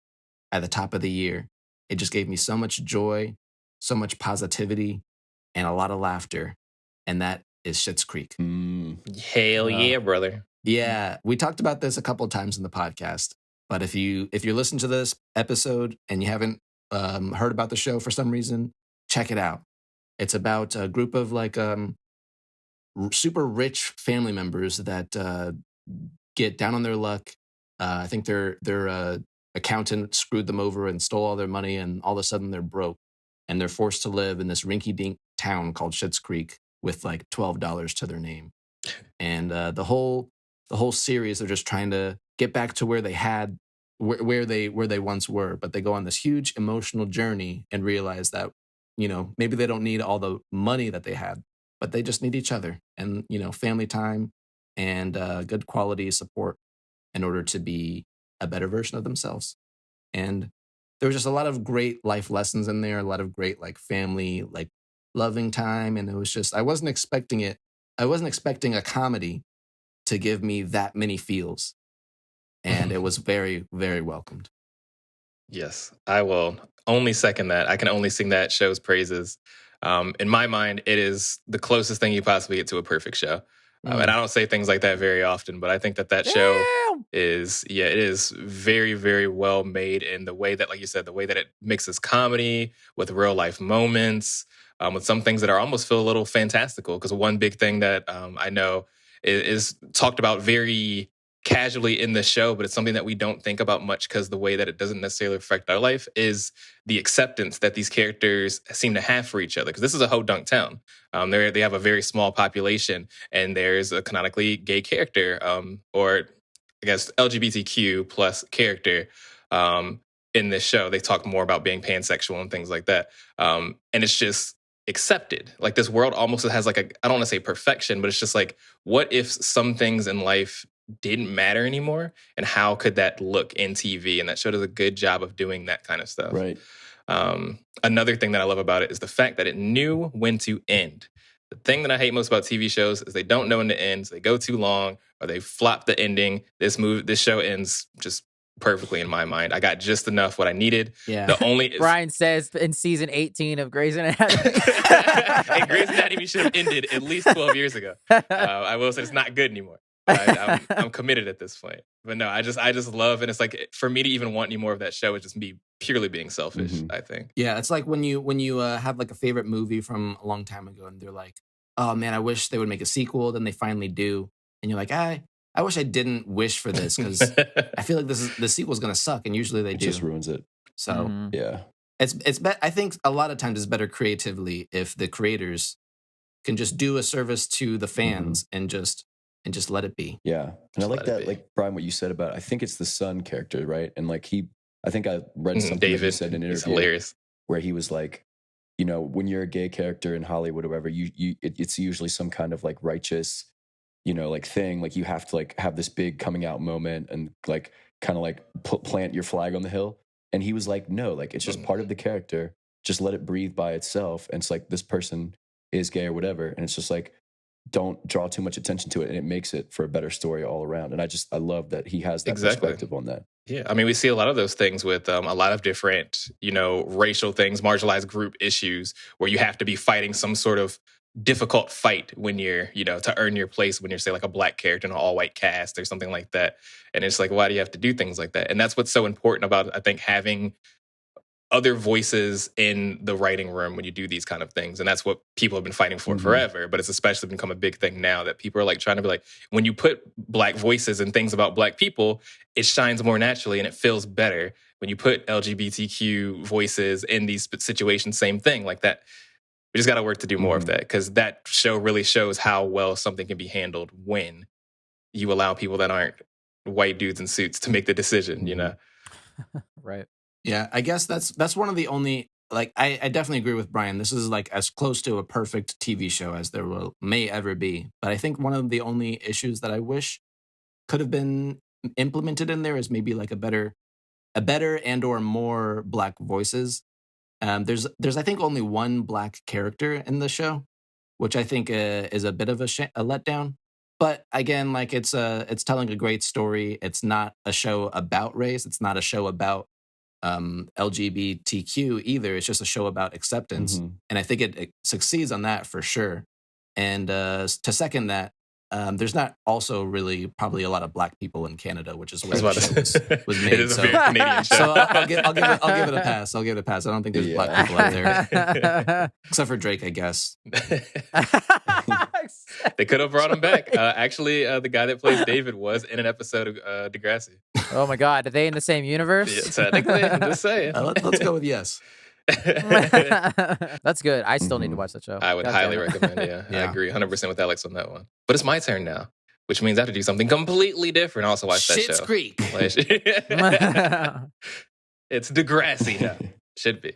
at the top of the year. It just gave me so much joy, so much positivity, and a lot of laughter, and that is Schitt's Creek.
Hell yeah, brother.
Yeah, we talked about this a couple of times in the podcast, but if you're listening to this episode and you haven't heard about the show for some reason, check it out. It's about a group of like super rich family members that get down on their luck. I think their accountant screwed them over and stole all their money, and all of a sudden they're broke, and they're forced to live in this rinky-dink town called Schitt's Creek with like $12 to their name, and the whole series they're just trying to get back to where they once were, but they go on this huge emotional journey and realize that maybe they don't need all the money that they had, but they just need each other and family time and good quality support in order to be a better version of themselves. And there was just a lot of great life lessons in there, a lot of great like family like loving time, and it was just I wasn't expecting a comedy to give me that many feels, and it was very, very welcomed.
Yes, I will only second that. I can only sing that show's praises. In my mind, it is the closest thing you possibly get to a perfect show. And I don't say things like that very often, but I think that show
Damn!
it is very, very well made in the way that, like you said, the way that it mixes comedy with real life moments, with some things that are almost feel a little fantastical. Because one big thing that I know is talked about very casually in the show, but it's something that we don't think about much because the way that it doesn't necessarily affect our life is the acceptance that these characters seem to have for each other. Because this is a ho-dunk town. They have a very small population, and there's a canonically gay character, or I guess LGBTQ plus character in this show. They talk more about being pansexual and things like that. And it's just accepted. Like this world almost has like I don't want to say perfection, but it's just like, what if some things in life didn't matter anymore, and how could that look in TV? And that show does a good job of doing that kind of stuff.
Right.
Another thing that I love about it is the fact that it knew when to end. The thing that I hate most about TV shows is they don't know when to end. So they go too long, or they flop the ending. This show ends just perfectly in my mind. I got just enough what I needed.
Yeah.
The only
Brian says in season 18 of Grey's Anatomy.
and Grey's Anatomy should have ended at least 12 years ago. I will say it's not good anymore. I'm committed at this point. But no, I just love, and it's like for me to even want any more of that show is just me purely being selfish.
Mhm.
I think.
Yeah, it's like when you have like a favorite movie from a long time ago, and they're like, "Oh man, I wish they would make a sequel." Then they finally do, and you're like, I wish I didn't wish for this because I feel like the sequel's gonna suck, and usually they
It
do.
just ruins it.
So
Mhm.
Yeah.
I think a lot of times it's better creatively if the creators can just do a service to the fans and just let it be.
Yeah. And I
Just
like
let it
that,
be.
like Brian, what you said about, I think it's the son character, right? And like I think I read something that he
David
said in an
is
interview
hilarious.
where he was like, when you're a gay character in Hollywood or whatever, it's usually some kind of like righteous, like thing. Like you have to like have this big coming out moment and like kind of like plant your flag on the hill. And he was like, no, like it's just part of the character. Just let it breathe by itself. And it's like this person is gay or whatever. And it's just like, don't draw too much attention to it, and it makes it for a better story all around. And I love that he has that
Exactly.
perspective on that.
Yeah, I mean, we see a lot of those things with a lot of different, racial things, marginalized group issues, where you have to be fighting some sort of difficult fight when you're, to earn your place when you're, say, like a black character in an all-white cast or something like that. And it's like, why do you have to do things like that? And that's what's so important about, I think, having other voices in the writing room when you do these kind of things. And that's what people have been fighting for forever. But it's especially become a big thing now that people are like trying to be like, when you put black voices and things about black people, it shines more naturally and it feels better. When you put LGBTQ voices in these situations, same thing like that. We just got to work to do more of that, because that show really shows how well something can be handled when you allow people that aren't white dudes in suits to make the decision,
Right.
Yeah, I guess that's one of the only, like, I definitely agree with Brian. This is like as close to a perfect TV show as there may ever be. But I think one of the only issues that I wish could have been implemented in there is maybe like a better and or more black voices. There's I think only one black character in the show, which I think is a bit of a letdown. But again, like it's telling a great story. It's not a show about race. It's not a show about LGBTQ either. It's just a show about acceptance, and I think it succeeds on that for sure. And to second that, there's not also really probably a lot of black people in Canada, which is where the show was made.
It is a very Canadian show.
So I'll give it a pass. I'll give it a pass. I don't think there's black people out there, except for Drake, I guess.
They could have brought him back. Actually, the guy that plays David was in an episode of Degrassi.
Oh my God, are they in the same universe?
Yeah, technically, I'm just saying.
Let's go with yes.
That's good. I still need to watch that show.
I would highly recommend it. Yeah, I agree 100% with Alex on that one. But it's my turn now, which means I have to do something completely different. Also watch that show.
Schitt's Creek.
It's Degrassi now. Should be.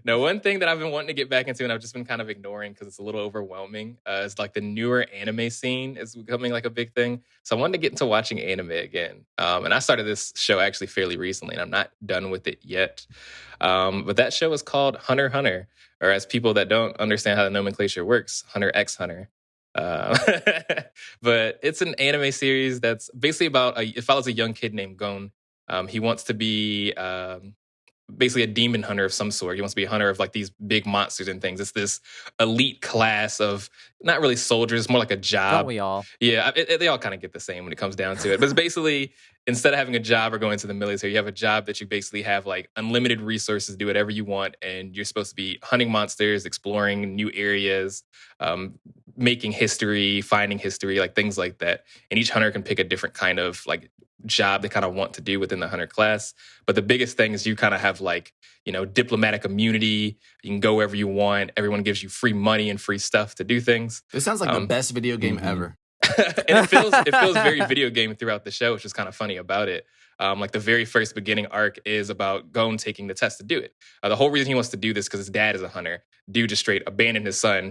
No, one thing that I've been wanting to get back into and I've just been kind of ignoring because it's a little overwhelming is like the newer anime scene is becoming like a big thing. So I wanted to get into watching anime again. And I started this show actually fairly recently and I'm not done with it yet. But that show is called Hunter x Hunter, or as people that don't understand how the nomenclature works, Hunter x Hunter. But it's an anime series that's basically about it follows a young kid named Gon. He wants to be basically a demon hunter of some sort. He wants to be a hunter of like these big monsters and things. It's this elite class of not really soldiers, more like a job.
Don't we all?
Yeah, they all kind of get the same when it comes down to it. But it's basically, instead of having a job or going to the military, you have a job that you basically have like unlimited resources, do whatever you want, and you're supposed to be hunting monsters, exploring new areas, making history, finding history, like things like that. And each hunter can pick a different kind of like job they kind of want to do within the hunter class. But the biggest thing is you kind of have like, diplomatic immunity. You can go wherever you want. Everyone gives you free money and free stuff to do things.
It sounds like the best video game ever.
And it feels very video game throughout the show, which is kind of funny about it. Like the very first beginning arc is about Gon taking the test to do it. The whole reason he wants to do this because his dad is a hunter. Dude just straight abandoned his son,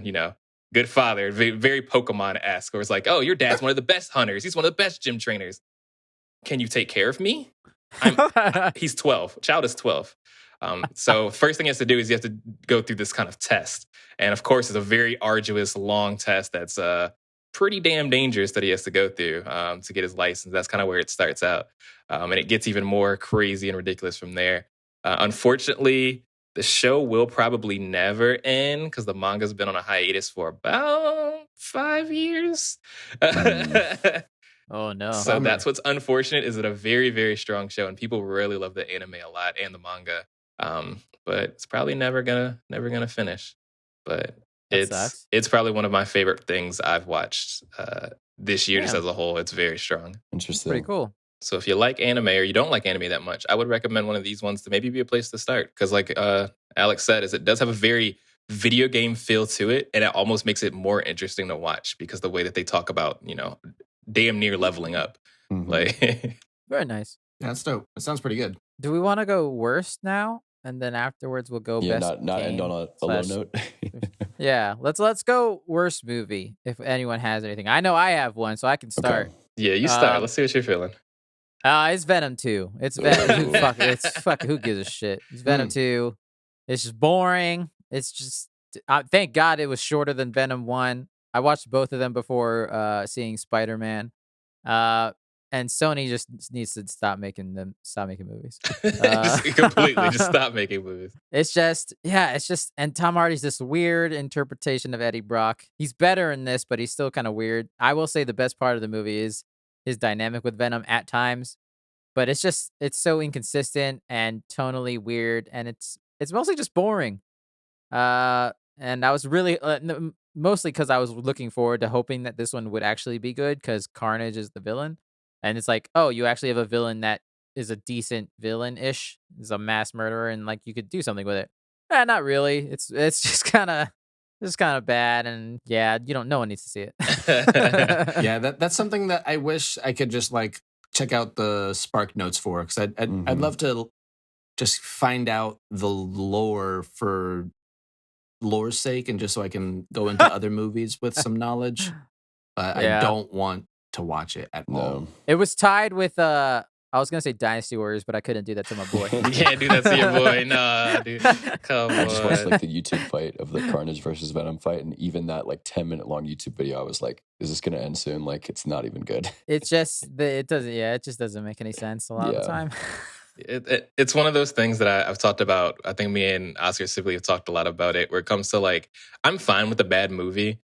good father, very Pokemon-esque, where it's like, oh, your dad's one of the best hunters. He's one of the best gym trainers. Can you take care of me? He's 12. Child is 12. So first thing he has to do is you have to go through this kind of test. And of course, it's a very arduous, long test that's pretty damn dangerous that he has to go through to get his license. That's kind of where it starts out. And it gets even more crazy and ridiculous from there. Unfortunately, the show will probably never end because the manga's been on a hiatus for about 5 years.
Oh, no.
So that's what's unfortunate is it a very, very strong show and people really love the anime a lot and the manga. But it's probably never gonna finish. But it's probably one of my favorite things I've watched this year just as a whole. It's very strong.
Interesting.
Pretty cool.
So if you like anime or you don't like anime that much, I would recommend one of these ones to maybe be a place to start. Because like Alex said, is it does have a very video game feel to it, and it almost makes it more interesting to watch because the way that they talk about, damn near leveling up. Like
Very nice.
Yeah, that's dope. It sounds pretty good.
Do we want to go worst now? And then afterwards we'll go best
not end on a low
slash-
note.
Yeah, let's go worst movie if anyone has anything. I know I have one, so I can start.
yeah, you start. Let's see what you're feeling.
It's Venom 2. It's Venom. Who gives a shit? It's Venom 2. It's just boring. It's just thank God it was shorter than Venom 1. I watched both of them before seeing Spider-Man. And Sony just needs to stop making movies.
Just completely just stop making movies.
It's just, and Tom Hardy's this weird interpretation of Eddie Brock. He's better in this, but he's still kind of weird. I will say the best part of the movie is his dynamic with Venom at times, but it's so inconsistent and tonally weird, and it's mostly just boring. And I was really mostly because I was looking forward to hoping that this one would actually be good because Carnage is the villain, and it's like, oh, you actually have a villain that is a decent villain-ish, is a mass murderer, and like you could do something with it. Not really. It's just kind of bad, and yeah, no one needs to see it.
Yeah, that's something that I wish I could just like check out the Spark Notes for, because I'd love to just find out the lore for lore's sake, and just so I can go into other movies with some knowledge. But I don't want to watch it at all.
It was tied with I was gonna say Dynasty Warriors, but I couldn't do that to my boy.
You can't do that to your boy. Nah, dude. Come
I just watched
on.
like the YouTube fight of the Carnage versus Venom fight, and even that like 10-minute long YouTube video, I was like, "Is this gonna end soon?" Like, it's not even good.
It's just it just doesn't make any sense a lot of the time.
It's one of those things that I've talked about. I think me and Oscar Sibley have talked a lot about it, where it comes to like, I'm fine with a bad movie,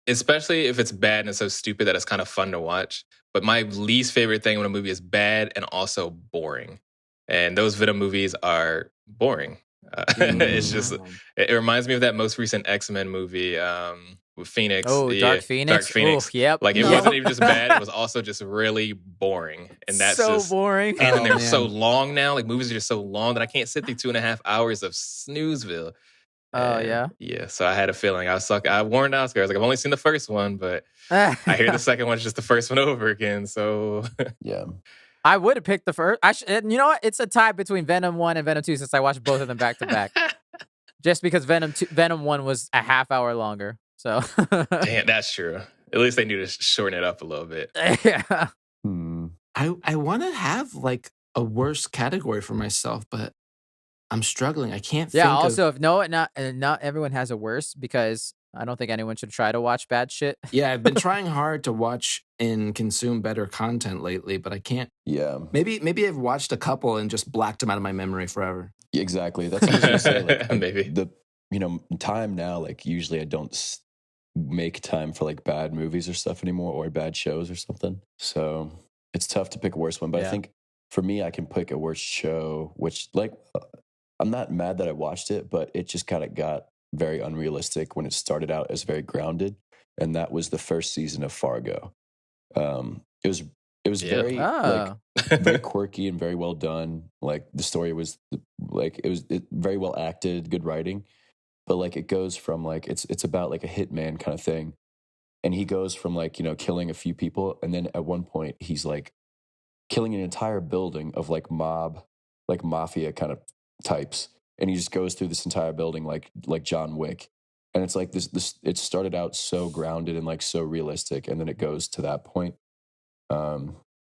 especially if it's bad and it's so stupid that it's kind of fun to watch. But my least favorite thing when a movie is bad and also boring, and those Venom movies are boring. It's just, it reminds me of that most recent X-Men movie with Phoenix.
Oh, Dark Phoenix.
Dark Phoenix.
Ooh, yep.
Like, it wasn't even just bad; it was also just really boring. And that's
so
just
boring.
And then they're so long now. Like, movies are just so long that I can't sit through 2.5 hours of snoozeville.
Oh, yeah?
Yeah, so I had a feeling. I warned Oscar. I was like, I've only seen the first one, but I hear the second one's just the first one over again. So
Yeah.
I would have picked the first. You know what? It's a tie between Venom 1 and Venom 2 since I watched both of them back to back. Just because Venom 1 was a half hour longer. So
damn, that's true. At least they knew to shorten it up a little bit.
Yeah.
I want to have like a worse category for myself, but I'm struggling. I can't think
Also,
of...
not everyone has a worse, because I don't think anyone should try to watch bad shit.
Yeah, I've been trying hard to watch and consume better content lately, but I can't.
Yeah.
Maybe I've watched a couple and just blacked them out of my memory forever.
Exactly. That's what I was gonna say. Like,
Maybe
the time now. Like, usually I don't make time for like bad movies or stuff anymore, or bad shows or something. So it's tough to pick a worse one. But I think for me, I can pick a worse show, which like I'm not mad that I watched it, but it just kind of got very unrealistic when it started out as very grounded, and that was the first season of Fargo. It was very very quirky and very well done. Like, the story was like it very well acted, good writing, but like it goes from like it's about like a hitman kind of thing, and he goes from like killing a few people, and then at one point he's like killing an entire building of like mafia kind of types, and he just goes through this entire building like John Wick. And it's like this it started out so grounded and like so realistic, and then it goes to that point.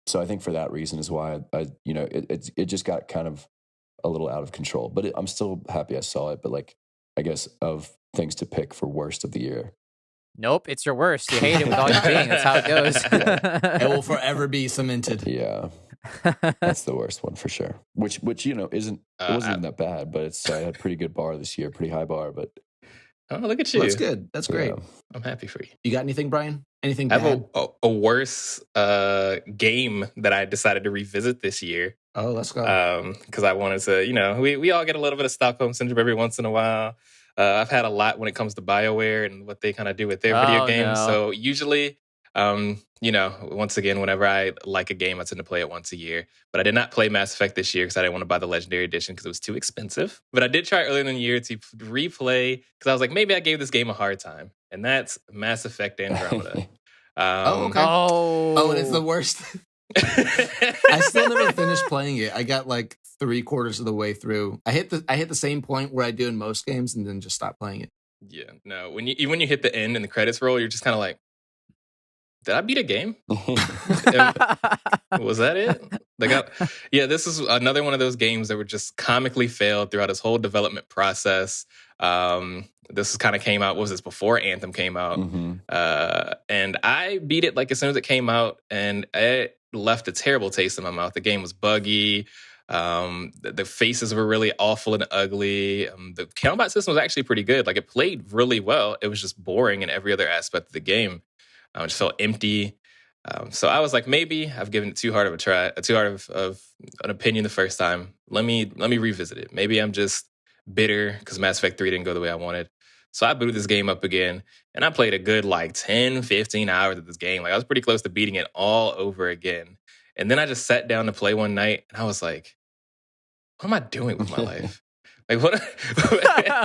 So I think for that reason is why it just got kind of a little out of control. But I'm still happy I saw it. But like, I guess of things to pick for worst of the year.
Nope, it's your worst. You hate it with all your being. That's how it goes.
It will forever be cemented.
Yeah. That's the worst one for sure. Which wasn't even that bad, but I had a pretty good bar this year, pretty high bar. But
oh, look at you.
Well, that's good. That's great.
Yeah.
I'm happy for you.
You got anything, Brian? Anything
I
bad?
have a worse game that I decided to revisit this year.
Oh, let's go.
Because I wanted to, we all get a little bit of Stockholm Syndrome every once in a while. I've had a lot when it comes to BioWare and what they kind of do with their video games.
No.
So usually, once again, whenever I like a game, I tend to play it once a year. But I did not play Mass Effect this year because I didn't want to buy the Legendary Edition because it was too expensive. But I did try earlier in the year to replay because I was like, maybe I gave this game a hard time. And that's Mass Effect Andromeda.
Okay. Oh, and it's the worst. I still never finished playing it. I got like 3/4 of the way through. I hit the same point where I do in most games, and then just stop playing it.
Yeah, no. When you hit the end and the credits roll, you're just kind of like, did I beat a game? Was that it? This is another one of those games that were just comically failed throughout its whole development process. This kind of came out. What was this before Anthem came out? And I beat it like as soon as it came out, and it left a terrible taste in my mouth. The game was buggy. The faces were really awful and ugly. The combat system was actually pretty good. Like it played really well. It was just boring in every other aspect of the game. It just felt empty. So I was like, maybe I've given it too hard of a try, too hard of an opinion the first time. Let me revisit it. Maybe I'm just bitter because Mass Effect 3 didn't go the way I wanted. So I booted this game up again, and I played a good like 10, 15 hours of this game. Like I was pretty close to beating it all over again. And then I just sat down to play one night, and I was like, what am I doing with my life? Like, what?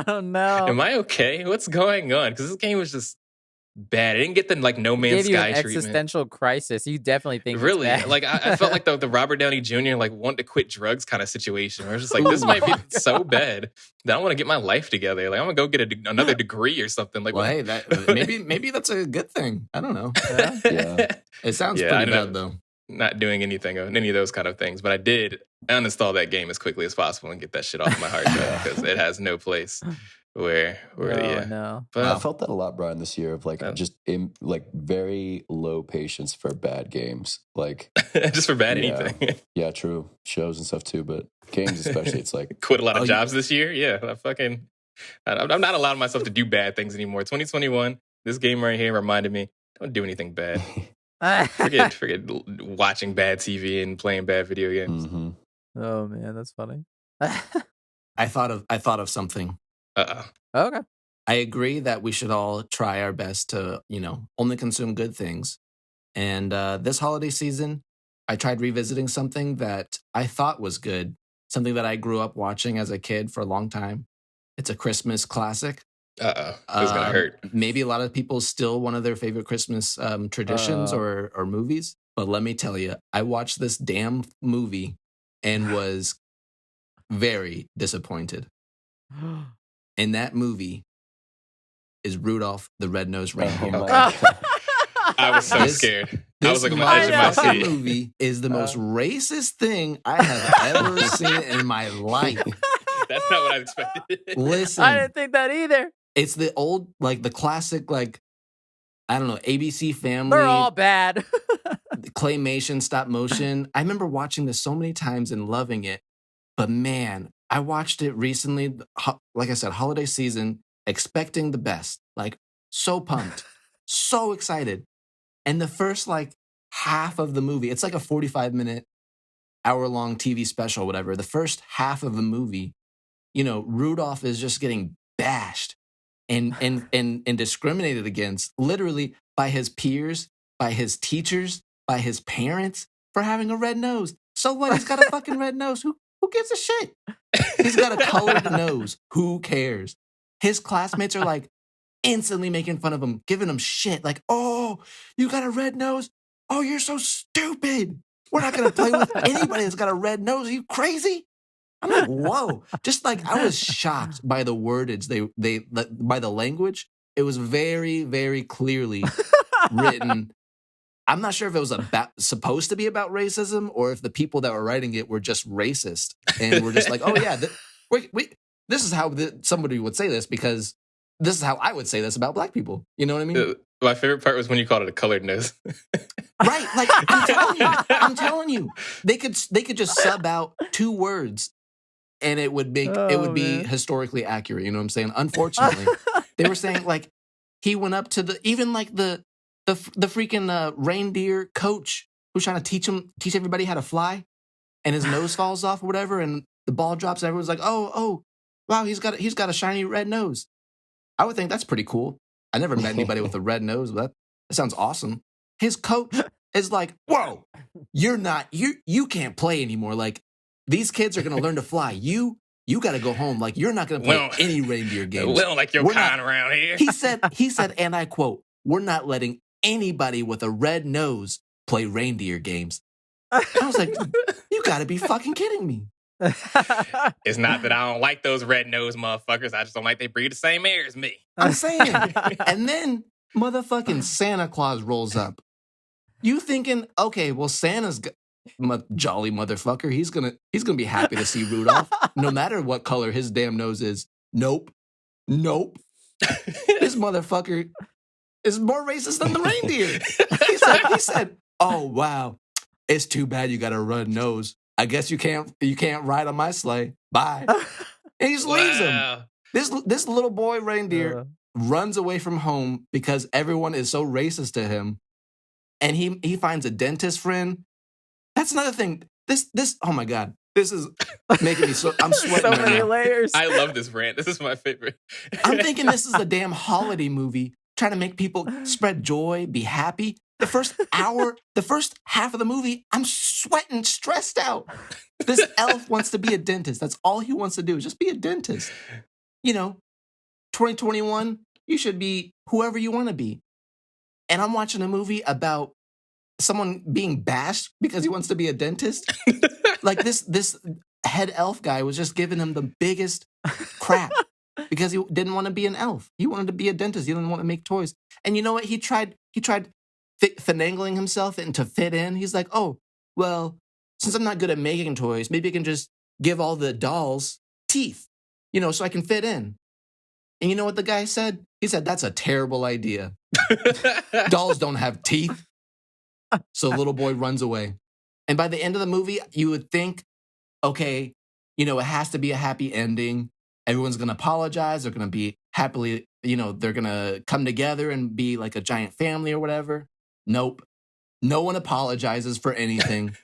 Oh, no.
Am I okay? What's going on? Because this game was just bad. It didn't get the like No Man's
Gave you
Sky
an
treatment.
existential crisis. You definitely think
Really,
it's bad.
like I felt like the Robert Downey Jr. like want to quit drugs kind of situation. Where it's just like this might be so bad that I want to get my life together. Like I'm gonna go get another degree or something. Like,
well, hey, maybe that's a good thing. I don't know.
Yeah.
It sounds
I
pretty
ended up
bad though.
not doing anything of any of those kind of things, but I did uninstall that game as quickly as possible and get that shit off my hard drive because it has no place where yeah.
No.
But
I felt that a lot, Brian, this year of like just like very low patience for bad games. Like
just for bad
Yeah.
anything.
yeah, true. Shows and stuff too, but games especially, it's like
Quit a lot of jobs this year. Yeah, I'm not allowing myself to do bad things anymore. 2021, this game right here reminded me, don't do anything bad. Forget watching bad TV and playing bad video games.
Oh man, that's funny.
I thought of something.
Okay.
I agree that we should all try our best to, only consume good things. And this holiday season, I tried revisiting something that I thought was good, something that I grew up watching as a kid for a long time. It's a Christmas classic.
This is gonna hurt.
Maybe a lot of people still one of their favorite Christmas traditions or movies. But let me tell you, I watched this damn movie and was very disappointed. And that movie is Rudolph the Red-Nosed Reindeer.
Oh my God.
I was so scared. I was like on the edge of my
motherfucking
seat.
movie is the most racist thing I have ever seen in my life.
That's not what I expected.
Listen,
I didn't think that either.
it's the old, like the classic, like, I don't know, ABC Family.
They're all bad.
Claymation, stop motion. I remember watching this so many times and loving it. But man, I watched it recently, like I said, holiday season, expecting the best. Like, so pumped, so excited. And the first, like, half of the movie, it's like a 45-minute, hour-long TV special, whatever. The first half of the movie, Rudolph is just getting bashed and discriminated against, literally by his peers, by his teachers, by his parents for having a red nose. So what? He's got a fucking red nose. Who gives a shit? He's got a colored nose. Who cares? His classmates are like instantly making fun of him, giving him shit. Like, oh, you got a red nose? Oh, you're so stupid. We're not going to play with anybody that's got a red nose. Are you crazy? I'm like, whoa. Just like, I was shocked by the wordage, by the language. It was very, very clearly written. I'm not sure if it was supposed to be about racism or if the people that were writing it were just racist and were just like, oh yeah, this is how somebody would say this because this is how I would say this about black people. You know what I mean?
My favorite part was when you called it a colored nose.
Right. Like, I'm telling you, they could just sub out 2 words and it would be historically accurate. You know what I'm saying? Unfortunately, they were saying like he went up to the freaking reindeer coach who's trying to teach everybody how to fly, and his nose falls off or whatever, and the ball drops, and everyone's like, oh, wow, he's got a shiny red nose. I would think that's pretty cool. I never met anybody with a red nose, but that sounds awesome. His coach is like, whoa, you can't play anymore. Like, these kids are gonna learn to fly. You got to go home. Like, you're not gonna play any reindeer games.
We don't like your kind around here.
He said, and I quote, "We're not letting anybody with a red nose play reindeer games." I was like, you got to be fucking kidding me.
It's not that I don't like those red-nosed motherfuckers. I just don't like they breathe the same air as me.
I'm saying. And then motherfucking Santa Claus rolls up. You thinking, okay, well, Santa's jolly motherfucker. He's gonna be happy to see Rudolph, no matter what color his damn nose is. Nope. Nope. This motherfucker is more racist than the reindeer. He said, "Oh wow, it's too bad you got a red nose. I guess you can't ride on my sleigh. Bye." And he just leaves him.
Wow.
This little boy reindeer runs away from home because everyone is so racist to him, and he finds a dentist friend. That's another thing. This oh my god, this is making me so I'm sweating.
So
right
many
now.
layers.
I love this rant. This is my favorite.
I'm thinking this is a damn holiday movie trying to make people spread joy, be happy. The first half of the movie, I'm sweating, stressed out. This elf wants to be a dentist. That's all he wants to do is just be a dentist. 2021, you should be whoever you want to be. And I'm watching a movie about someone being bashed because he wants to be a dentist. Like this head elf guy was just giving him the biggest crap because he didn't want to be an elf. He wanted to be a dentist. He didn't want to make toys. And you know what? He tried finagling himself to fit in. He's like, oh, well, since I'm not good at making toys, maybe I can just give all the dolls teeth, so I can fit in. And you know what the guy said? He said, that's a terrible idea. Dolls don't have teeth. So the little boy runs away. And by the end of the movie, you would think, okay, it has to be a happy ending. Everyone's going to apologize. They're going to be happily, they're going to come together and be like a giant family or whatever. Nope. No one apologizes for anything.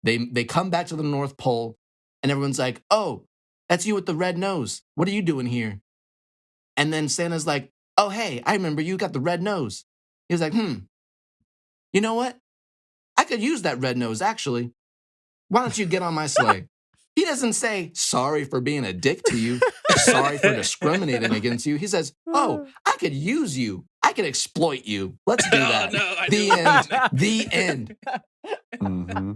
They come back to the North Pole and everyone's like, oh, that's you with the red nose. What are you doing here? And then Santa's like, oh, hey, I remember you got the red nose. He was like, you know what? I could use that red nose, actually. Why don't you get on my sleigh? He doesn't say, sorry for being a dick to you. Sorry for discriminating against you. He says, oh, I could use you. I could exploit you. Let's do that. The end. The end.
Mm-hmm.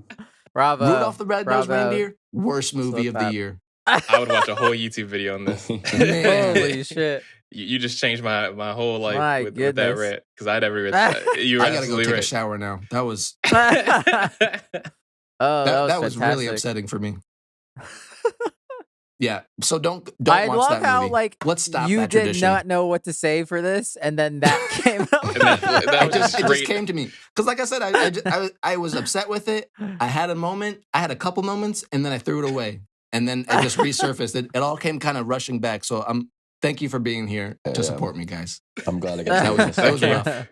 Bravo.
Rudolph the Red-Nosed
Bravo.
Reindeer, worst movie of the year.
I would watch a whole YouTube video on this.
Man.
Holy shit.
You just changed my whole life
My
with that
goodness.
rant because I never read that. You were
I gotta go
absolutely
take a
right.
shower now. That was
Oh,
that was really
fantastic.
upsetting for me. Yeah, so don't
I
watch
love
that
how
movie.
like
Let's stop
you
that
did
tradition.
not know what to say for this, and then that came up.
And that was just
It just
great.
came to me because, like I said, I was upset with it. I had a moment. I had a couple moments, and then I threw it away, and then it just resurfaced. It all came kind of rushing back. So thank you for being here to support me, guys.
I'm glad I got
That was rough.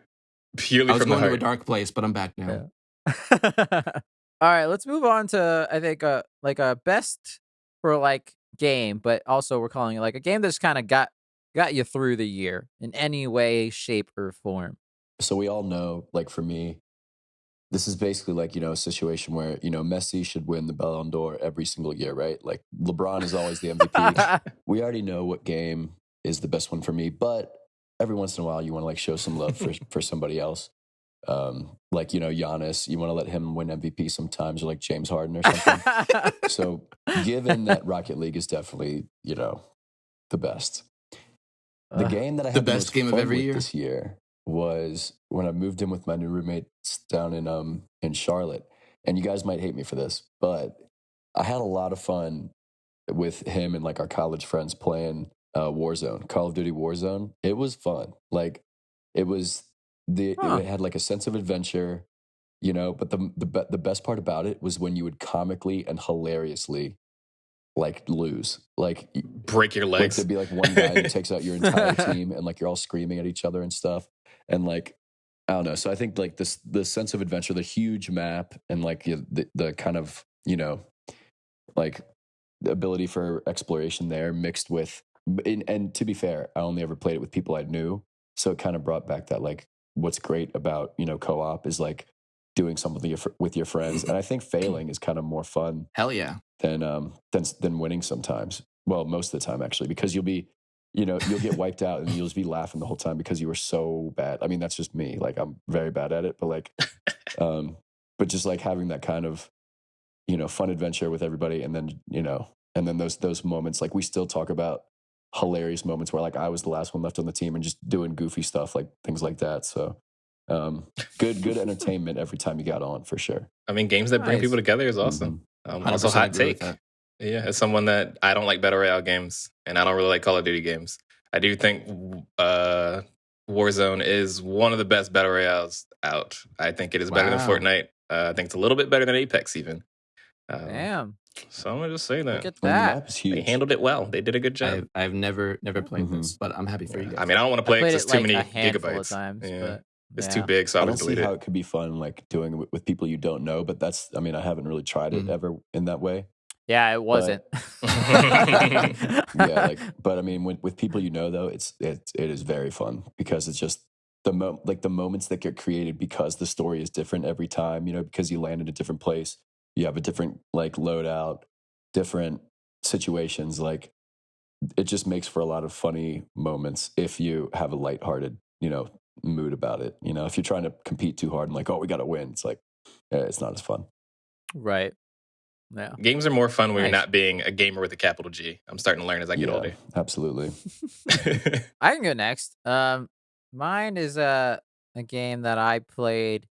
Purely
I was
from the
going to a
heart.
dark place, but I'm back now.
All right, let's move on to I think like a best for like game, but also we're calling it like a game that's kind of got you through the year in any way, shape, or form.
So we all know, like for me, this is basically like, a situation where, Messi should win the Ballon d'Or every single year, right? Like LeBron is always the MVP. We already know what game is the best one for me, but every once in a while you want to like show some love for somebody else. Like, Giannis, you want to let him win MVP sometimes, or like James Harden or something. So given that Rocket League is definitely, the best. The game that I had
The
the
best
most
game of
fun
every
with
year?
this year was when I moved in with my new roommates down in Charlotte. And you guys might hate me for this, but I had a lot of fun with him and like our college friends playing Warzone, Call of Duty Warzone. It was fun. Like it was it had like a sense of adventure, but the best part about it was when you would comically and hilariously like lose. Like
Break your
like
legs.
there'd be like one guy who takes out your entire team and like you're all screaming at each other and stuff. And like, I don't know. So I think like the sense of adventure, the huge map and like the kind of, like the ability for exploration there mixed with, and to be fair, I only ever played it with people I knew. So it kind of brought back that like, what's great about, co-op is like doing something with your friends. And I think failing is kind of more fun
Hell yeah.
than winning sometimes. Well, most of the time actually, because you'll be, you'll get wiped out and you'll just be laughing the whole time because you were so bad. I mean, that's just me. Like I'm very bad at it, but like, but just like having that kind of, fun adventure with everybody. And then, and then those moments, like we still talk about hilarious moments where like I was the last one left on the team and just doing goofy stuff, like things like that. So good entertainment every time you got on for sure.
I mean, games that bring
Nice.
people together is awesome. Also,
100%
hot
agree with
take.
that.
Yeah, as someone that I don't like battle royale games and I don't really like Call of Duty games. I do think Warzone is one of the best battle royales out. I think it is better than
Wow.
Fortnite. I think it's a little bit better than Apex even.
Damn,
So I'm gonna just say
look
that
at
I mean, the
that.
map is
they
huge.
handled it well. They did a good job.
I've never played this, but I'm happy for you
I
guys.
mean, I don't want to
I
play it
played
'cause
it
it's too
like
many
a handful of
gigabytes.
times,
Yeah,
but
it's
yeah.
too big, so I
I
would
don't see
delete
how
it.
it could be fun, like doing it with people you don't know. But that's, I mean, I haven't really tried it
Mm.
ever in that way.
Yeah, it wasn't.
Yeah, like, but I mean, with people you know, though, it is very fun because it's just the moments that get created because the story is different every time. You know, because you land in a different place, you have a different like loadout, different situations. Like, it just makes for a lot of funny moments if you have a lighthearted, mood about it. You know, if you're trying to compete too hard and like, oh, we got to win, it's like, it's not as fun.
Right. Yeah.
Games are more fun when you're
Nice.
not being a gamer with a capital G. I'm starting to learn as I get
Yeah,
older.
absolutely.
I can go next. Mine is a game that I played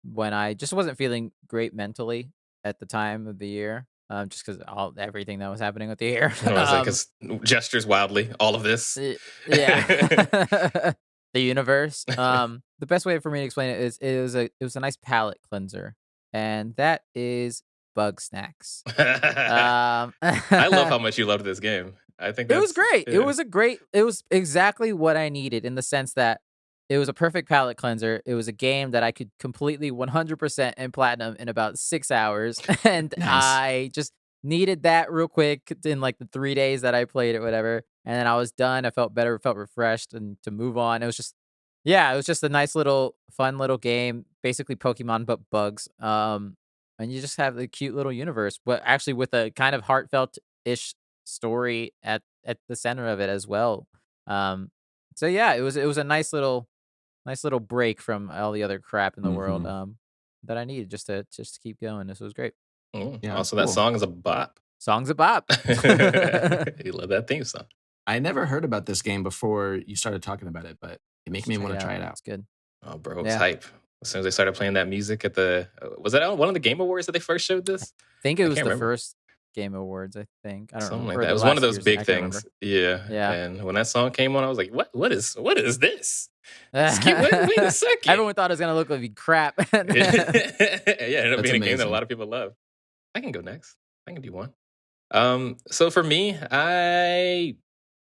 when I just wasn't feeling great mentally at the time of the year. Just because everything that was happening with the year.
I was like, 'cause gestures wildly, all of this.
Yeah. The universe. The best way for me to explain it is it was a nice palate cleanser, and that is Bug Snacks.
I love how much you loved this game. I think
It was
that's
great.
yeah.
It was exactly what I needed in the sense that it was a perfect palate cleanser. It was a game that I could completely 100% and platinum in about 6 hours. And
Nice.
I just needed that real quick in like the 3 days that I played it, whatever. And then I was done. I felt better, felt refreshed and to move on. It was just, yeah, it was just a nice little, fun little game. Basically Pokemon, but bugs. And you just have the cute little universe, but actually with a kind of heartfelt ish story at the center of it as well. Um, so yeah, it was a nice little break from all the other crap in the world
Mhm.
that I needed just to keep going. This was great.
Yeah, that's
Also, that
cool.
song is a bop.
Songs a bop.
You love that theme song.
I never heard about this game before you started talking about it, but it makes me want to try it out.
It's good.
Oh, bro, it's
Yeah.
hype. As soon as they started playing that music at the was that on one of the Game Awards that they first showed this?
I think it
I
was
can't
the
remember.
first Game Awards. I think I don't
Something
know.
like
Or
that.
the
It was one of
last
those
year's,
big
I can't
things.
remember.
Yeah.
Yeah.
And when that song came on, I was like, what is this? Excuse, wait a second.
Everyone thought it was gonna look like crap.
Yeah, it ended up
That's
being a game that a
amazing.
lot of people love. I can go next. I can do one. So for me,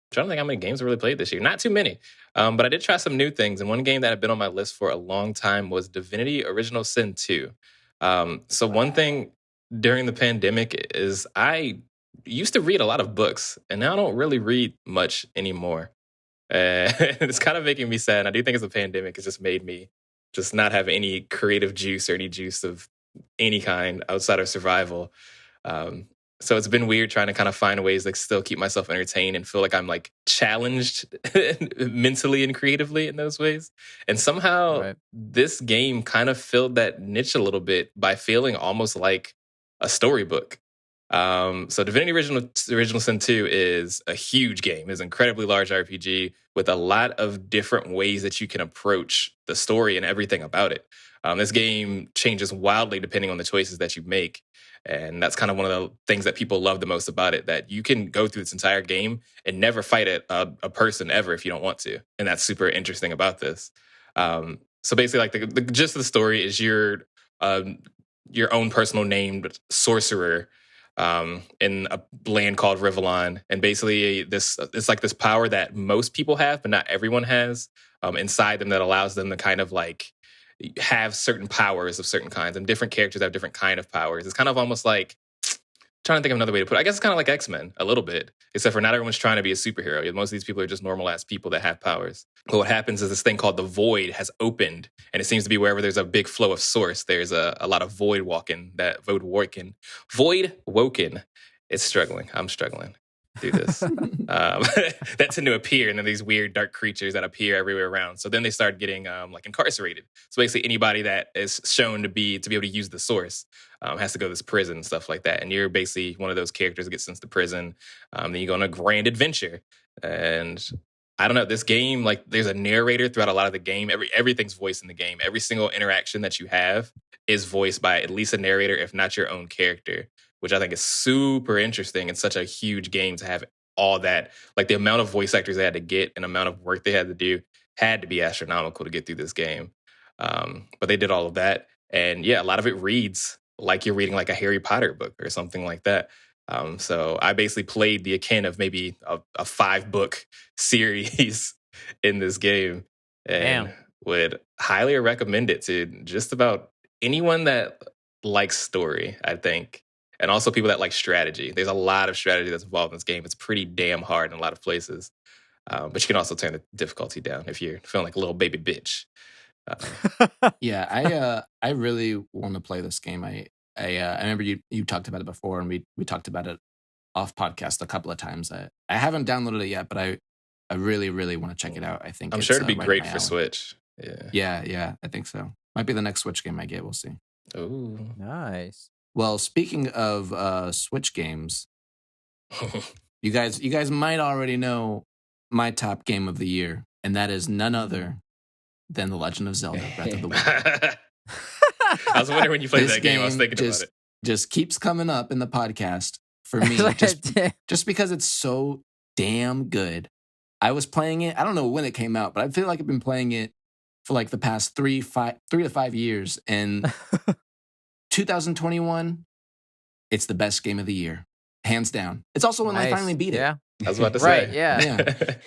trying to think how many games I really played this year. Not too many. But I did try some new things. And one game that had been on my list for a long time was Divinity Original Sin 2. So one thing during the pandemic is I used to read a lot of books, and now I don't really read much anymore. It's kind of making me sad. And I do think it's the pandemic has just made me just not have any creative juice or any juice of any kind outside of survival. Um, so it's been weird trying to kind of find ways to still keep myself entertained and feel like I'm like challenged mentally and creatively in those ways. And somehow
Right.
this game kind of filled that niche a little bit by feeling almost like a storybook. So Divinity Original Sin 2 is a huge game. It's an incredibly large RPG with a lot of different ways that you can approach the story and everything about it. This game changes wildly depending on the choices that you make. And that's kind of one of the things that people love the most about it, that you can go through this entire game and never fight a person ever if you don't want to. And that's super interesting about this. So basically, like the gist of the story is your own personal named sorcerer in a land called Rivellon. And basically it's like this power that most people have, but not everyone has inside them, that allows them to kind of like have certain powers of certain kinds, and different characters have different kind of powers. It's kind of almost like, trying to think of another way to put it. I guess it's kind of like X-Men a little bit, except for not everyone's trying to be a superhero. Most of these people are just normal ass people that have powers. But what happens is this thing called the Void has opened, and it seems to be wherever there's a big flow of source, there's a lot of Void woken. It's struggling. I'm struggling through this. That tend to appear, and then these weird dark creatures that appear everywhere around. So then they start getting like incarcerated. So basically, anybody that is shown to be able to use the source has to go to this prison and stuff like that. And you're basically one of those characters that gets sent to prison. Then you go on a grand adventure. And I don't know, this game, like, there's a narrator throughout a lot of the game. Everything's voiced in the game. Every single interaction that you have is voiced by at least a narrator, if not your own character, which I think is super interesting. It's such a huge game to have all that, like the amount of voice actors they had to get and amount of work they had to do had to be astronomical to get through this game. But they did all of that. And yeah, a lot of it reads like you're reading like a Harry Potter book or something like that. So I basically played the akin of maybe a 5-book series in this game, and would highly recommend it to just about anyone that likes story, I think. And also people that like strategy. There's a lot of strategy that's involved in this game. It's pretty damn hard in a lot of places. But you can also turn the difficulty down if you're feeling like a little baby bitch.
Yeah, I really want to play this game. I remember you talked about it before, and we talked about it off podcast a couple of times. I haven't downloaded it yet, but I really want to check it out. I think
I'm
it's,
sure it'd be
right up
great
my
for
alley.
Switch.
Yeah, I think so. Might be the next Switch game I get. We'll see.
Ooh.
Nice.
Well, speaking of Switch games, you guys might already know my top game of the year, and that is none other than The Legend of Zelda: Breath of the Wild.
I was wondering when you played
This
that game, I was
game
thinking about it.
just keeps coming up in the podcast for me, just because it's so damn good. I was playing it. I don't know when it came out, but I feel like I've been playing it for like the past 3 to 5 years. And 2021, it's the best game of the year, hands down. It's also when I finally beat it.
Yeah.
I was about to
Right,
say.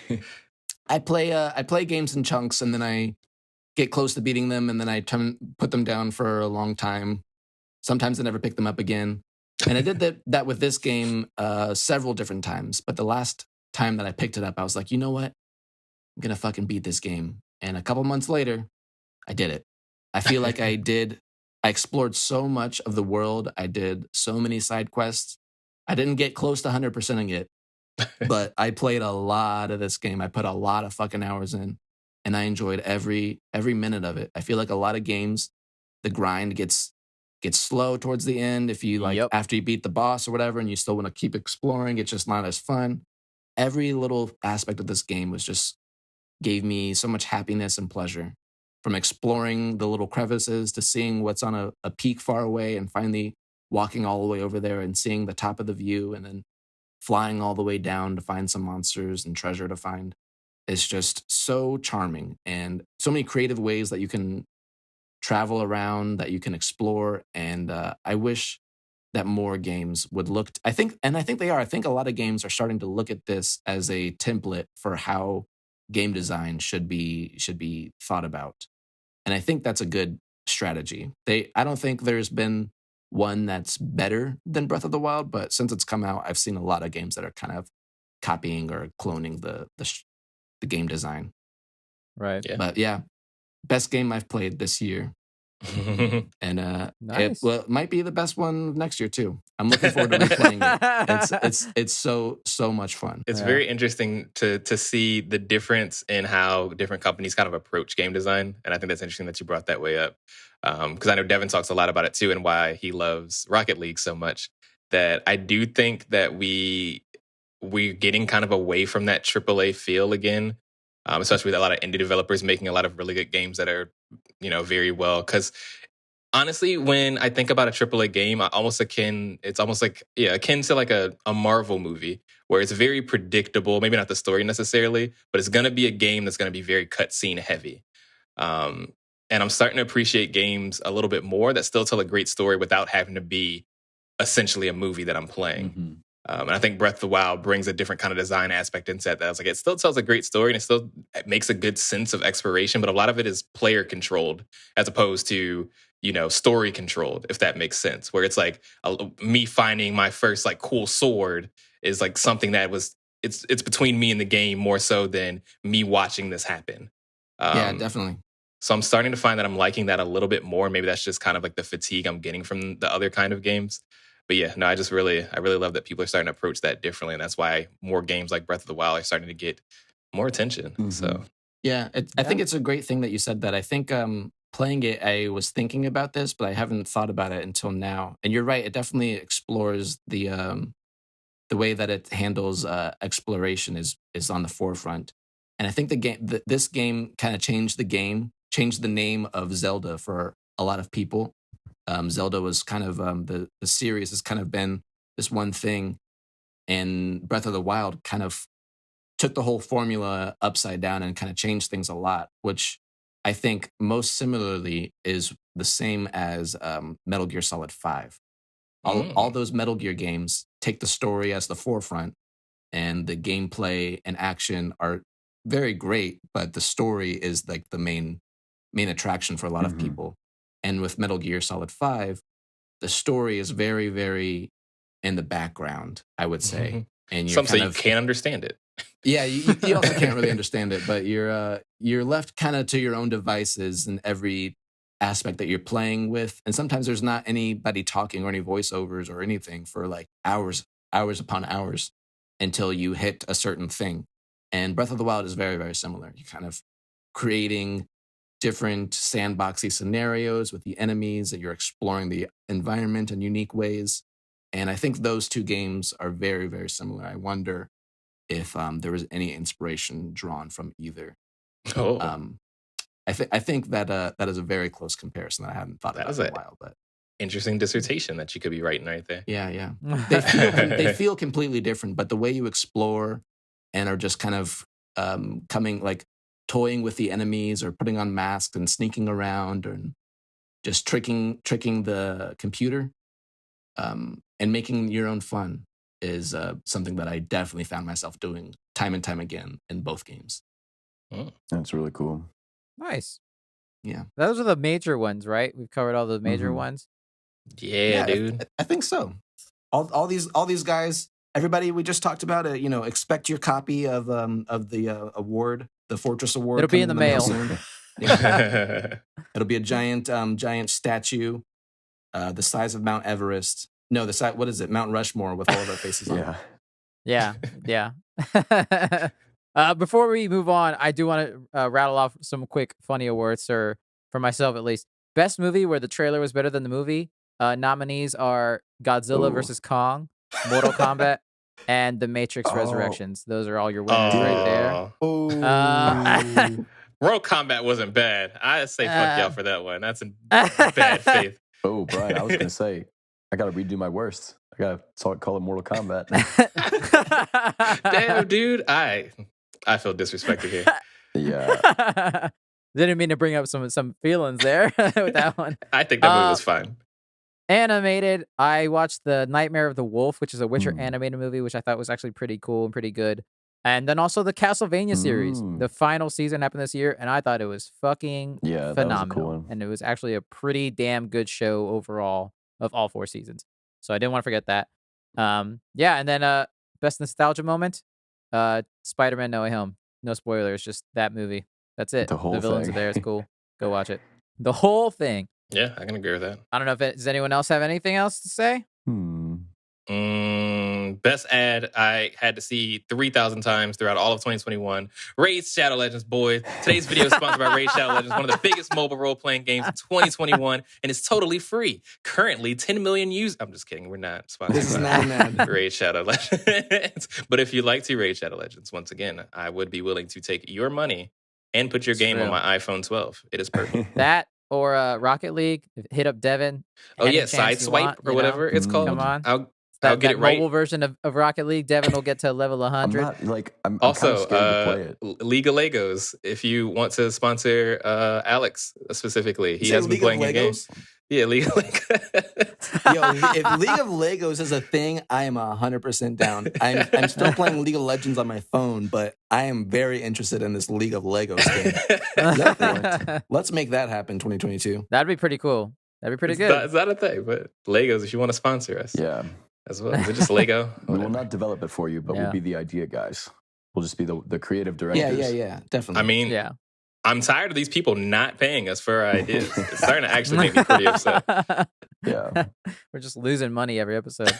yeah.
I play games in chunks, and then I get close to beating them, and then I put them down for a long time. Sometimes I never pick them up again. And I did that with this game several different times. But the last time that I picked it up, I was like, you know what? I'm going to fucking beat this game. And a couple months later, I did it. I feel like I explored so much of the world. I did so many side quests. I didn't get close to 100%ing it, but I played a lot of this game. I put a lot of fucking hours in, and I enjoyed every minute of it. I feel like a lot of games, the grind gets slow towards the end. If you after you beat the boss or whatever, and you still want to keep exploring, it's just not as fun. Every little aspect of this game gave me so much happiness and pleasure, from exploring the little crevices to seeing what's on a peak far away, and finally walking all the way over there and seeing the top of the view, and then flying all the way down to find some monsters and treasure to find. It's just so charming, and so many creative ways that you can travel around, that you can explore. And I wish that more games would look. I think they are. I think a lot of games are starting to look at this as a template for how game design should be thought about. And I think that's a good strategy. I don't think there's been one that's better than Breath of the Wild, but since it's come out, I've seen a lot of games that are kind of copying or cloning the game design.
Right.
Yeah.
But yeah, best game I've played this year. And
Nice.
it might be the best one next year too. I'm looking forward to replaying it. It's so much fun.
It's
Yeah.
very interesting to see the difference in how different companies kind of approach game design. And I think that's interesting that you brought that way up. Because I know Devin talks a lot about it too, and why he loves Rocket League so much. That I do think that we're getting kind of away from that AAA feel again. Especially with a lot of indie developers making a lot of really good games that are, very well. Because honestly, when I think about a AAA game, it's almost akin to like a Marvel movie, where it's very predictable. Maybe not the story necessarily, but it's going to be a game that's going to be very cutscene heavy. And I'm starting to appreciate games a little bit more that still tell a great story without having to be essentially a movie that I'm playing.
Mhm.
And I think Breath of the Wild brings a different kind of design aspect into that. I was like, it still tells a great story, and it makes a good sense of exploration, but a lot of it is player controlled as opposed to, story controlled, if that makes sense. Where it's like me finding my first like cool sword is like something that it's between me and the game more so than me watching this happen.
Yeah, definitely.
So I'm starting to find that I'm liking that a little bit more. Maybe that's just kind of like the fatigue I'm getting from the other kind of games. But yeah, no, I really love that people are starting to approach that differently. And that's why more games like Breath of the Wild are starting to get more attention.
Mhm.
So
Yeah, I think it's a great thing that you said that. I think playing it, I was thinking about this, but I haven't thought about it until now. And you're right; it definitely explores the way that it handles exploration is on the forefront. And I think this game kind of changed the name of Zelda for a lot of people. Zelda was kind of the series has kind of been this one thing, And Breath of the Wild kind of took the whole formula upside down and kind of changed things a lot, which I think most similarly is the same as Metal Gear Solid 5. All those Metal Gear games take the story as the forefront, and the gameplay and action are very great, but the story is like the main attraction for a lot of people. And with Metal Gear Solid 5, the story is very, very in the background, I would say. And you're
Some say
kind
you
of
can't understand it.
yeah, you also can't really understand it, but you're left kind of to your own devices in every aspect that you're playing with. And sometimes there's not anybody talking or any voiceovers or anything for like hours upon hours until you hit a certain thing. And Breath of the Wild is very, very similar. You're kind of creating different sandboxy scenarios with the enemies, that you're exploring the environment in unique ways. And I think those two games are very, very similar. I wonder if there was any inspiration drawn from either.
Oh,
I think that that is a very close comparison that I hadn't thought
That
about
is
in a
a-
while. But
interesting dissertation that you could be writing right there.
yeah, they feel completely different. But the way you explore and are just kind of coming like toying with the enemies or putting on masks and sneaking around and just tricking the computer and making your own fun is something that I definitely found myself doing time and time again in both games.
That's really cool.
Nice.
Yeah.
Those are the major ones, right? We've covered all the major ones.
Yeah, dude.
I think so. All these guys, everybody we just talked about, expect your copy of the award, the Fourtress Award.
It'll be in the mail.
Soon. Yeah. It'll be a giant statue, the size of Mount Everest. No, the size. What is it? Mount Rushmore with all of our faces on it.
Yeah.
Yeah. Before we move on, I do want to rattle off some quick funny awards, or for myself at least. Best movie where the trailer was better than the movie. Nominees are Godzilla
Ooh.
vs. Kong, Mortal Kombat, and The Matrix
Oh.
Resurrections. Those are all your winners right there.
Oh,
Mortal Kombat wasn't bad. I say fuck y'all for that one. That's in bad faith.
Oh, Brian, I was going to say, I got to redo my worst. I got to call it Mortal Kombat.
Damn, dude. I feel disrespected here.
Yeah.
Didn't mean to bring up some feelings there with that one.
I think that movie was fine.
Animated, I watched The Nightmare of the Wolf, which is a Witcher
Mm.
animated movie, which I thought was actually pretty cool and pretty good. And then also the Castlevania series.
Mm.
The final season happened this year, and I thought it was fucking
Yeah, that was a
phenomenal.
cool one.
And it was actually a pretty damn good show overall of all 4 seasons. So I didn't want to forget that. Yeah, and then best nostalgia moment, Spider-Man No Way Home. No spoilers, just that movie. That's it.
The whole
villains
thing.
are there. It's cool. Go watch it. The whole thing.
Yeah, I can agree with that.
I don't know if does anyone else have anything else to say?
Best ad I had to see 3,000 times throughout all of 2021. Raid Shadow Legends, boys. Today's video is sponsored by Raid Shadow Legends, one of the biggest mobile role-playing games in 2021, and it's totally free. Currently, 10 million users. I'm just kidding. We're not sponsored
this is
by
not an ad.
Raid Shadow Legends. But if you'd like to Raid Shadow Legends, once again, I would be willing to take your money and put your
It's
game on
real.
my iPhone 12. It is perfect.
That or Rocket League. Hit up Devin.
Oh
any
yeah,
chance you
Sideswipe
want,
or
you
whatever
know?
it's called.
Come on.
I'll get
that
it right.
mobile version of Rocket League. Devin will get to level
I'm
100.
not like I'm kind
Also,
of scared to play it.
League of Legos. If you want to sponsor Alex specifically, he
You say
has been
League of
playing your game.
Legos?
Yeah, League of Legos.
Yo, if League of Legos is a thing, I am 100% down. I'm still playing League of Legends on my phone, but I am very interested in this League of Legos game. Let's make that happen 2022.
That'd be pretty cool. That'd be pretty
It's
good.
not a thing, but Legos. If you want to sponsor us,
Yeah.
as well. Is it just Lego?
We will
Whatever.
not develop it for you, but
Yeah.
we'll be the idea guys. We'll just be the creative directors.
Yeah, definitely.
I mean,
Yeah.
I'm tired of these people not paying us for our ideas. It's starting to actually make me pretty upset.
Yeah.
We're just losing money every episode.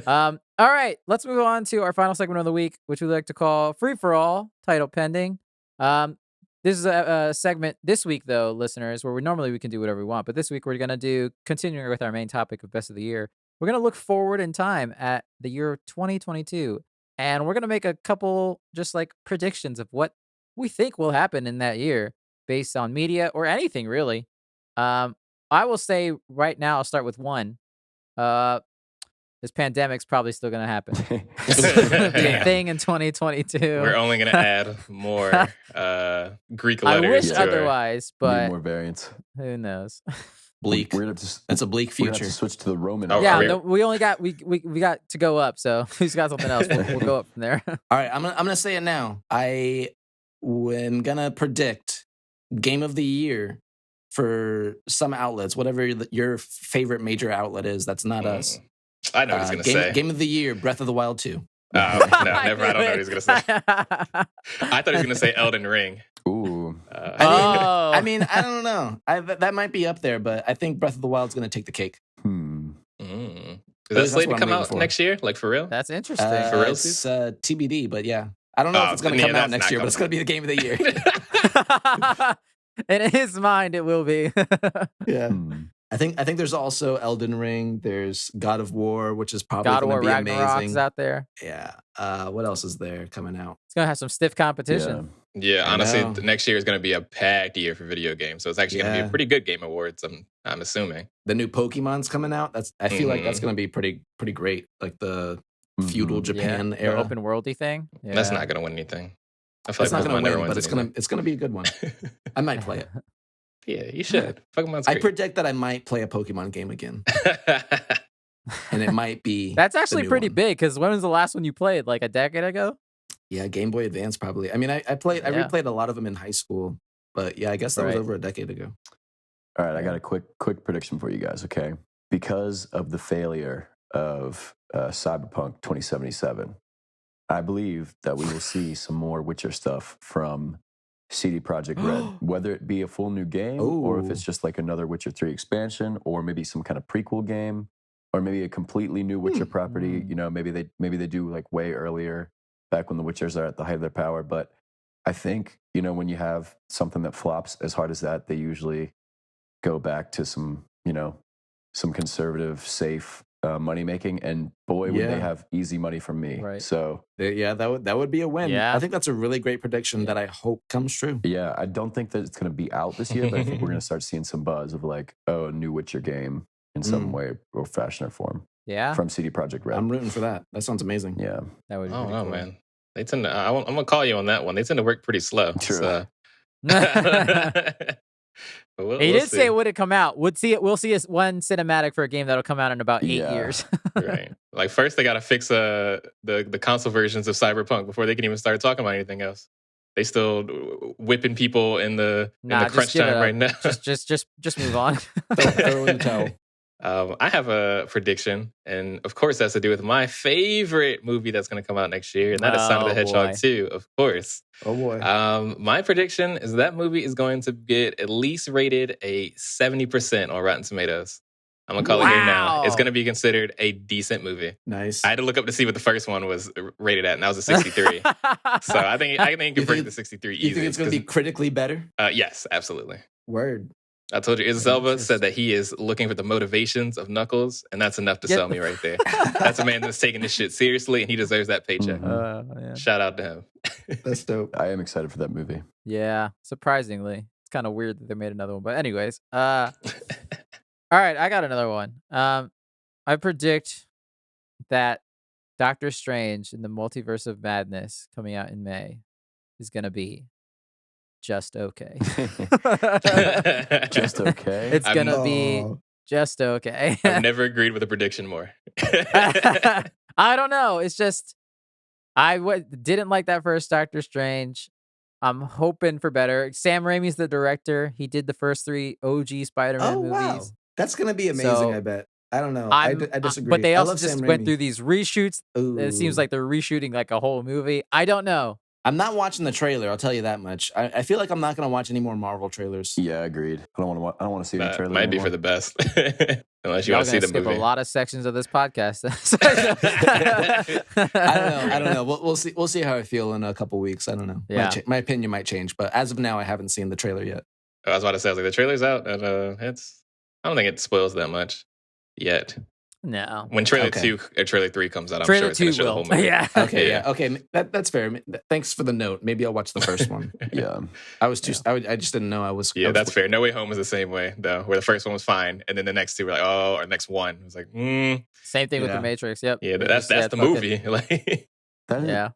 All right, let's move on to our final segment of the week, which we like to call Free for All, title pending. This is a segment this week, though, listeners, where we can do whatever we want. But this week, we're going to do, continuing with our main topic of Best of the Year, we're going to look forward in time at the year 2022. And we're going to make a couple just like predictions of what we think will happen in that year based on media or anything, really. I will say right now, I'll start with one. this pandemic's probably still going to happen. It's going to be a thing in 2022.
We're only going to add more Greek
I
letters.
wish
to
otherwise,
Need
but
more variants.
who knows?
Bleak.
We're gonna have to,
That's a bleak
we're gonna have
future.
to switch to the Roman.
Oh,
Yeah,
are we-
no, we only got we got to go up. So who's got something else? We'll go up from there.
All right, I'm gonna say it now. I am gonna predict game of the year for some outlets, whatever your favorite major outlet is. That's not us.
I know what he's going to say.
Game of the year, Breath of the Wild 2.
Oh, no, never. I don't know what he's going to say. I thought he was going to say Elden Ring.
Ooh.
I mean, I don't know. That might be up there, but I think Breath of the Wild's gonna take the cake.
Is
That's
that slated to
what I'm
come
waiting
out
for.
next year? Like for real?
That's interesting.
For real,
It's TBD, but yeah. I don't know if it's gonna
yeah,
come out
that's
next
not
year, but it's gonna be the game of the year.
In his mind, it will be.
Yeah.
Hmm.
I think there's also Elden Ring. There's God of War, which is probably
God of
going
War
to be
Ragnarok's
amazing.
out there.
Yeah. What else is there coming out?
It's gonna have some stiff competition.
Yeah,
I
honestly,
know.
next year is going to be a packed year for video games. So it's actually going to be
Yeah.
a pretty good Game Awards. I'm assuming.
The new Pokemon's coming out. I feel like that's going to be pretty great. Like the feudal
Mhm.
Japan
The
era.
open worldy thing. Yeah.
That's not going to win anything. I feel
It's not
like
going
Pokemon
to
never
win, but
wins
it's going to be a good one. I might play it.
Yeah, you should. Pokemon's
I
great.
predict that I might play a Pokemon game again, and it might be
That's
the
actually
new
pretty
one.
big because when was the last one you played? Like a decade ago?
Yeah, Game Boy Advance probably. I mean, I
Yeah.
replayed a lot of them in high school, but yeah, I guess that was
Right.
over a decade ago.
All right, I got a quick prediction for you guys. Okay, because of the failure of Cyberpunk 2077, I believe that we will see some more Witcher stuff from CD Projekt Red, whether it be a full new game or if it's
Ooh.
just like another Witcher 3 expansion, or maybe some kind of prequel game, or maybe a completely new Witcher property. You know, maybe they do like way earlier, back when the Witchers are at the height of their power. But I think, you know, when you have something that flops as hard as that, they usually go back to some, you know, some conservative, safe money making. And boy, would
Yeah.
they have easy money from me.
Right.
So
Yeah, that would be a win.
Yeah.
I think that's a really great prediction that I hope comes true.
yeah, I don't think that it's going to be out this year, but I think we're going to start seeing some buzz of like, oh, a new Witcher game in some way or fashion or form
Yeah,
from CD Projekt Red.
I'm rooting for that. That sounds amazing.
Yeah.
that would be
Oh
pretty
no,
cool.
man. They tend to. I'm gonna call you on that one. They tend to work pretty slow.
True.
So. But we'll
He did
see.
say it wouldn't come out. We'll see one cinematic for a game that'll come out in about 8
Yeah.
years.
Right. Like first, they got to fix the console versions of Cyberpunk before they can even start talking about anything else. They still whipping people in the
Nah, just
crunch
give it
time
up.
right now.
just move on.
Throw in the towel.
I have a prediction, and of course, that's to do with my favorite movie that's going to come out next year, and that is Sonic the
Oh,
Hedgehog
boy.
2, of course.
Oh boy.
My prediction is that movie is going to get at least rated a 70% on Rotten Tomatoes. I'm gonna call it here now. It's
Wow.
going to be considered a decent movie.
Nice.
I had to look up to see what the first one was rated at, and that was a 63. So I think you
You
can break
think-
the 63
You
easy.
think it's going to be critically better?
Yes, absolutely.
Word.
I told you, Idris Elba said that he is looking for the motivations of Knuckles, and that's enough to
Get
sell me right there. That's a man that's taking this shit seriously, and he deserves that paycheck.
Mhm.
Yeah.
Shout out to him.
That's dope.
I am excited for that movie.
Yeah, surprisingly. It's kind of weird that they made another one. But anyways, all right, I got another one. I predict that Doctor Strange in the Multiverse of Madness coming out in May is going to be just okay.
Just okay.
It's
I'm-
going to be just okay.
I've never agreed with a prediction more.
I don't know. It's just didn't like that first Doctor Strange. I'm hoping for better. Sam Raimi's the director. He did the first 3 OG Spider-Man
Oh
movies.
wow. That's going to be amazing,
So,
I bet. I don't know. I disagree.
But they
I
also
love
just
Sam
went
Raimi.
through these reshoots. It seems
Ooh.
like they're reshooting like a whole movie. I don't know.
I'm not watching the trailer. I'll tell you that much. I feel like I'm not going to watch any more Marvel trailers.
Yeah, agreed. I don't want to see the
That
trailer.
might be
anymore.
for the best. Unless you
Y'all
want to see
gonna
the
skip
movie.
a lot of sections of this podcast.
I don't know. We'll see. We'll see how I feel in a couple weeks. I don't know.
Yeah.
My opinion might change, but as of now, I haven't seen the trailer yet.
I was about to say, I was like, the trailer's out, and I don't think it spoils that much yet.
No.
When trailer
Okay.
2 or trailer 3 comes out, I'm
Trailer
sure it's going
2
to show the
will.
whole movie.
Yeah.
Okay, yeah, okay. That's fair. Thanks for the note. Maybe I'll watch the first one.
Yeah.
I was too. I just didn't know I was.
Yeah,
I was,
that's fair. No Way Home is the same way, though, where the first one was fine, and then the next two were like, oh, or next one was like,
Same thing with The
Yeah.
Matrix. Yep.
yeah,
They
that's
just said,
the
"Fuck it."
movie. Like,
That is,
Yeah.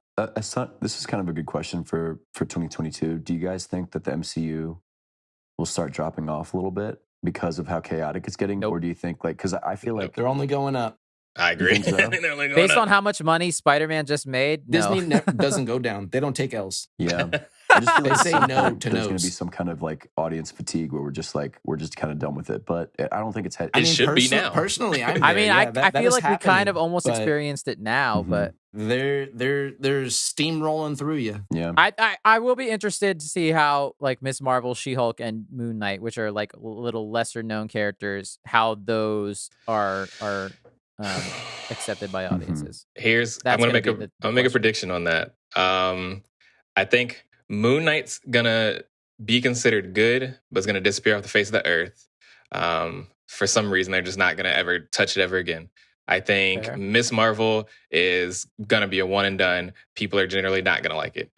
this is kind of a good question for 2022. Do you guys think that the MCU will start dropping off a little bit because of how chaotic it's getting?
Nope.
Or do you think, like, because I feel like
they're only going up.
I agree.
think so?
I think they're only going
Based
up.
on how much money Spider-Man just made, no.
Disney doesn't go down. They don't take L's.
yeah, I just feel
They
like
say
some
no
point
to
there's going
no's.
to be some kind of like audience fatigue where we're just kind of done with it. But I don't think it's head.
It should be now.
Personally, I'm
I
there.
mean,
Yeah,
I
that
feel
is
like we kind
happening,
of almost
but
experienced it now,
Mhm.
but
There's steam rolling through you.
Yeah,
I will be interested to see how like Miss Marvel, She-Hulk, and Moon Knight, which are like little lesser known characters, how those are accepted by audiences.
Here's
That's
I'm gonna
gonna
make
be
a
the
I'm gonna make a
question.
prediction on that. I think Moon Knight's gonna be considered good, but it's gonna disappear off the face of the earth. For some reason, they're just not gonna ever touch it ever again. I think
Fair.
Miss Marvel is gonna be a one and done. People are generally not gonna like it.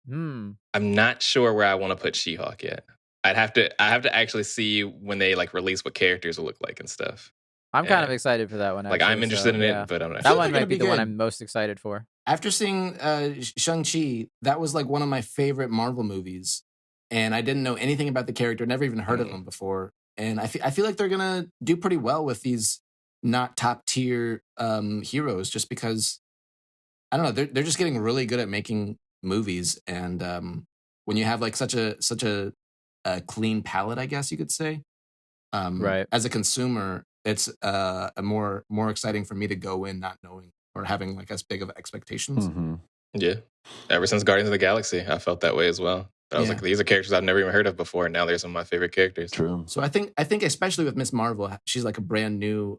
I'm not sure where I want to put She-Hulk yet. I have to actually see when they like release what characters will look like and stuff.
I'm kind of
Yeah.
excited for that one.
Like
Actually,
I'm interested
so,
in
yeah.
it, but I'm not
That
sure.
one
they're
might
gonna
be
be
the one
good.
I'm most excited for.
After seeing Shang-Chi, that was like one of my favorite Marvel movies. And I didn't know anything about the character, never even heard of him before. And I feel like they're going to do pretty well with these not top tier heroes just because, I don't know, they're just getting really good at making movies. And when you have like such a clean palette, I guess you could say,
Right.
as a consumer, it's a more exciting for me to go in not knowing or having like as big of expectations.
Mhm.
Yeah. Ever since Guardians of the Galaxy, I felt that way as well. But I was
Yeah.
like, these are characters I've never even heard of before. And now they're some of my favorite characters.
True.
So I think especially with Miss Marvel, she's like a brand new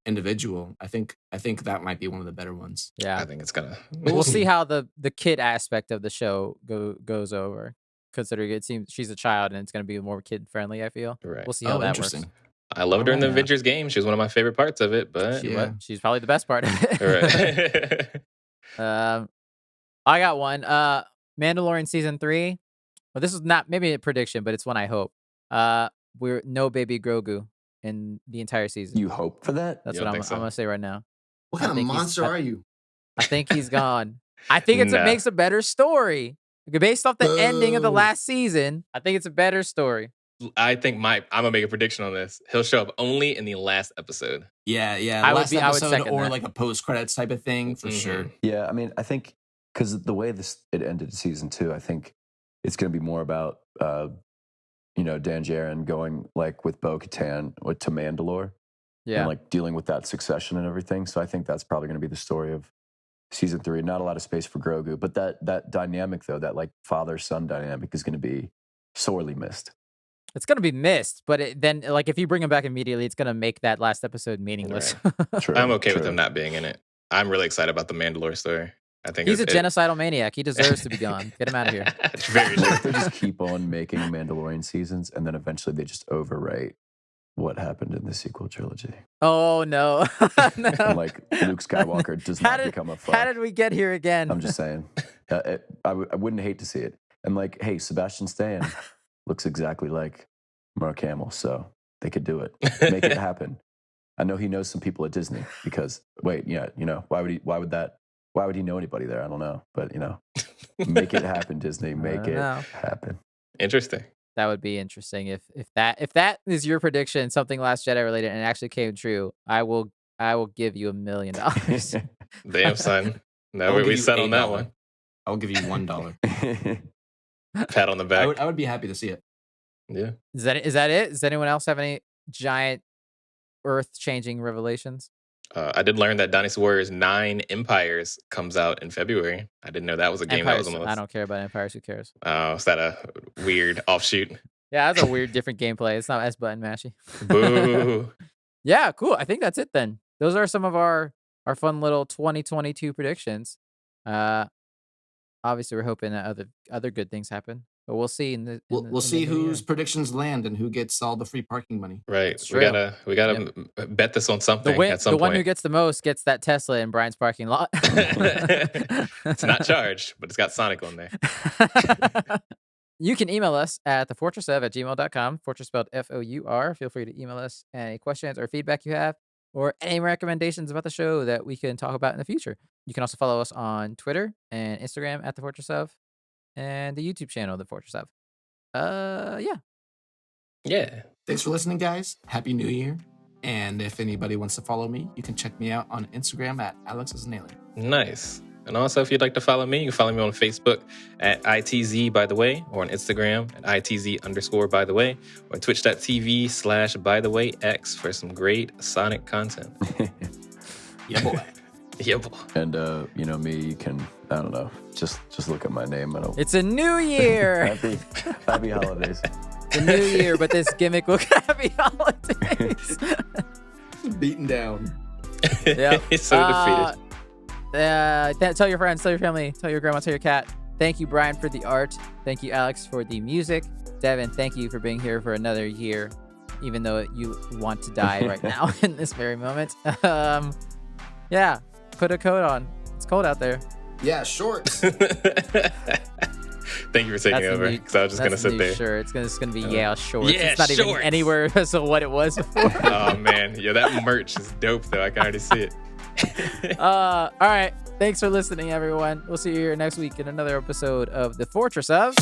individual. I think that might be one of the better ones.
Yeah.
I think it's gonna.
We'll see how the kid aspect of the show goes over, considering it seems she's a child and it's going to be more kid friendly. I feel.
Right.
We'll see how that works.
interesting.
I loved her in the
Alright.
Avengers game. She was one of my favorite parts of it. But
Yeah.
She's probably the best part of it.
right.
I got one. Mandalorian season 3. Well, this is not maybe a prediction, but it's one I hope. We're no baby Grogu in the entire season.
You hope for that?
That's
You
what
don't
I'm
think so?
gonna say right now.
What
I
kind of
think he's-
monster are you?
I think he's gone. I think it
Nah.
makes a better story. Based off the ending of the
Boo.
last season, I think it's a better story.
I think I'm gonna make a prediction on this. He'll show up only in the last episode.
Yeah.
I would
Last
be- I would
episode
second
or
that.
like a post credits type of thing for
Mhm.
sure.
Yeah, I mean, I think because the way it ended season 2, I think it's going to be more about Dan Djarin going like with Bo-Katan to Mandalore
Yeah.
and like dealing with that succession and everything. So I think that's probably going to be the story of season 3. Not a lot of space for Grogu, but that dynamic though, that like father-son dynamic is going to be sorely missed.
It's gonna be missed, but then like if you bring him back immediately, it's gonna make that last episode meaningless.
True.
I'm okay with
true.
him not being in it. I'm really excited about the Mandalore story. I think
He's a genocidal maniac. He deserves to be gone. Get him out of here.
It's very
What if
true.
they just keep on making Mandalorian seasons and then eventually they just overwrite what happened in the sequel trilogy?
Oh no. No.
And like Luke Skywalker does
How
not
did-
become a fuck.
How did we get here again?
I'm just saying. I wouldn't hate to see it. And like, hey, Sebastian Stan looks exactly like Mark Hamill, so they could do it. Make it happen. I know he knows some people at Disney because why would he know anybody there? I don't know. But make it happen, Disney. Make
don't
it
know.
happen.
Interesting.
That would be interesting if that is your prediction, something Last Jedi related, and it actually came true. I will give you $1 million.
Damn, son.
I
No,
will
we
give you
set on that
$8.
one.
I'll give you $1.
Pat on the back.
I would be happy to see it.
Yeah.
Is that it? Does anyone else have any giant earth-changing revelations?
I did learn that Dynasty Warriors 9 Empires comes out in February. I didn't know that was a game that was on the
I
list.
don't care about Empires. Who cares?
Oh, is that a weird offshoot?
Yeah, that's a weird, different gameplay. It's not S button mashy.
Boo.
Yeah, cool. I think that's it then. Those are some of our fun little 2022 predictions. Obviously, we're hoping that other good things happen. But we'll see.
We'll see whose predictions land and who gets all the free parking money.
Right.
It's
We
true.
gotta bet this on something at some
The
point.
one who gets the most gets that Tesla in Brian's parking lot.
It's not charged, but it's got Sonic on there.
You can email us at thefortressof@gmail.com. Fortress spelled F-O-U-R. Feel free to email us any questions or feedback you have, or any recommendations about the show that we can talk about in the future. You can also follow us on Twitter and Instagram at The Fortress of, and the YouTube channel, The Fortress of. Yeah.
Yeah.
Thanks for listening, guys. Happy New Year. And if anybody wants to follow me, you can check me out on Instagram at AlexIsAnAlien.
Nice. And also, if you'd like to follow me, you can follow me on Facebook at ITZ by the way, or on Instagram at ITZ_by the way, or on twitch.tv/by the way X for some great Sonic content.
Yeah, boy.
Yeah, boy.
And you know me, you can, I don't know, just look at my name and
It's a new year.
happy holidays.
The new year, but this gimmick will happy holidays.
Beaten down.
Yeah.
He's so defeated.
Tell your friends, tell your family, tell your grandma, tell your cat. Thank you, Brian, for the art. Thank you, Alex, for the music. Devin, thank you for being here for another year, even though you want to die right now in this very moment. Yeah, put a coat on. It's cold out there.
Yeah, shorts.
Thank you for taking over, because I was just gonna sit there.
Sure, it's gonna be shorts.
Yeah,
it's not even
shorts.
anywhere as to what it was before.
Oh man, yeah, that merch is dope though. I can already see it.
All right. Thanks for listening, everyone. We'll see you here next week in another episode of The Fortress of.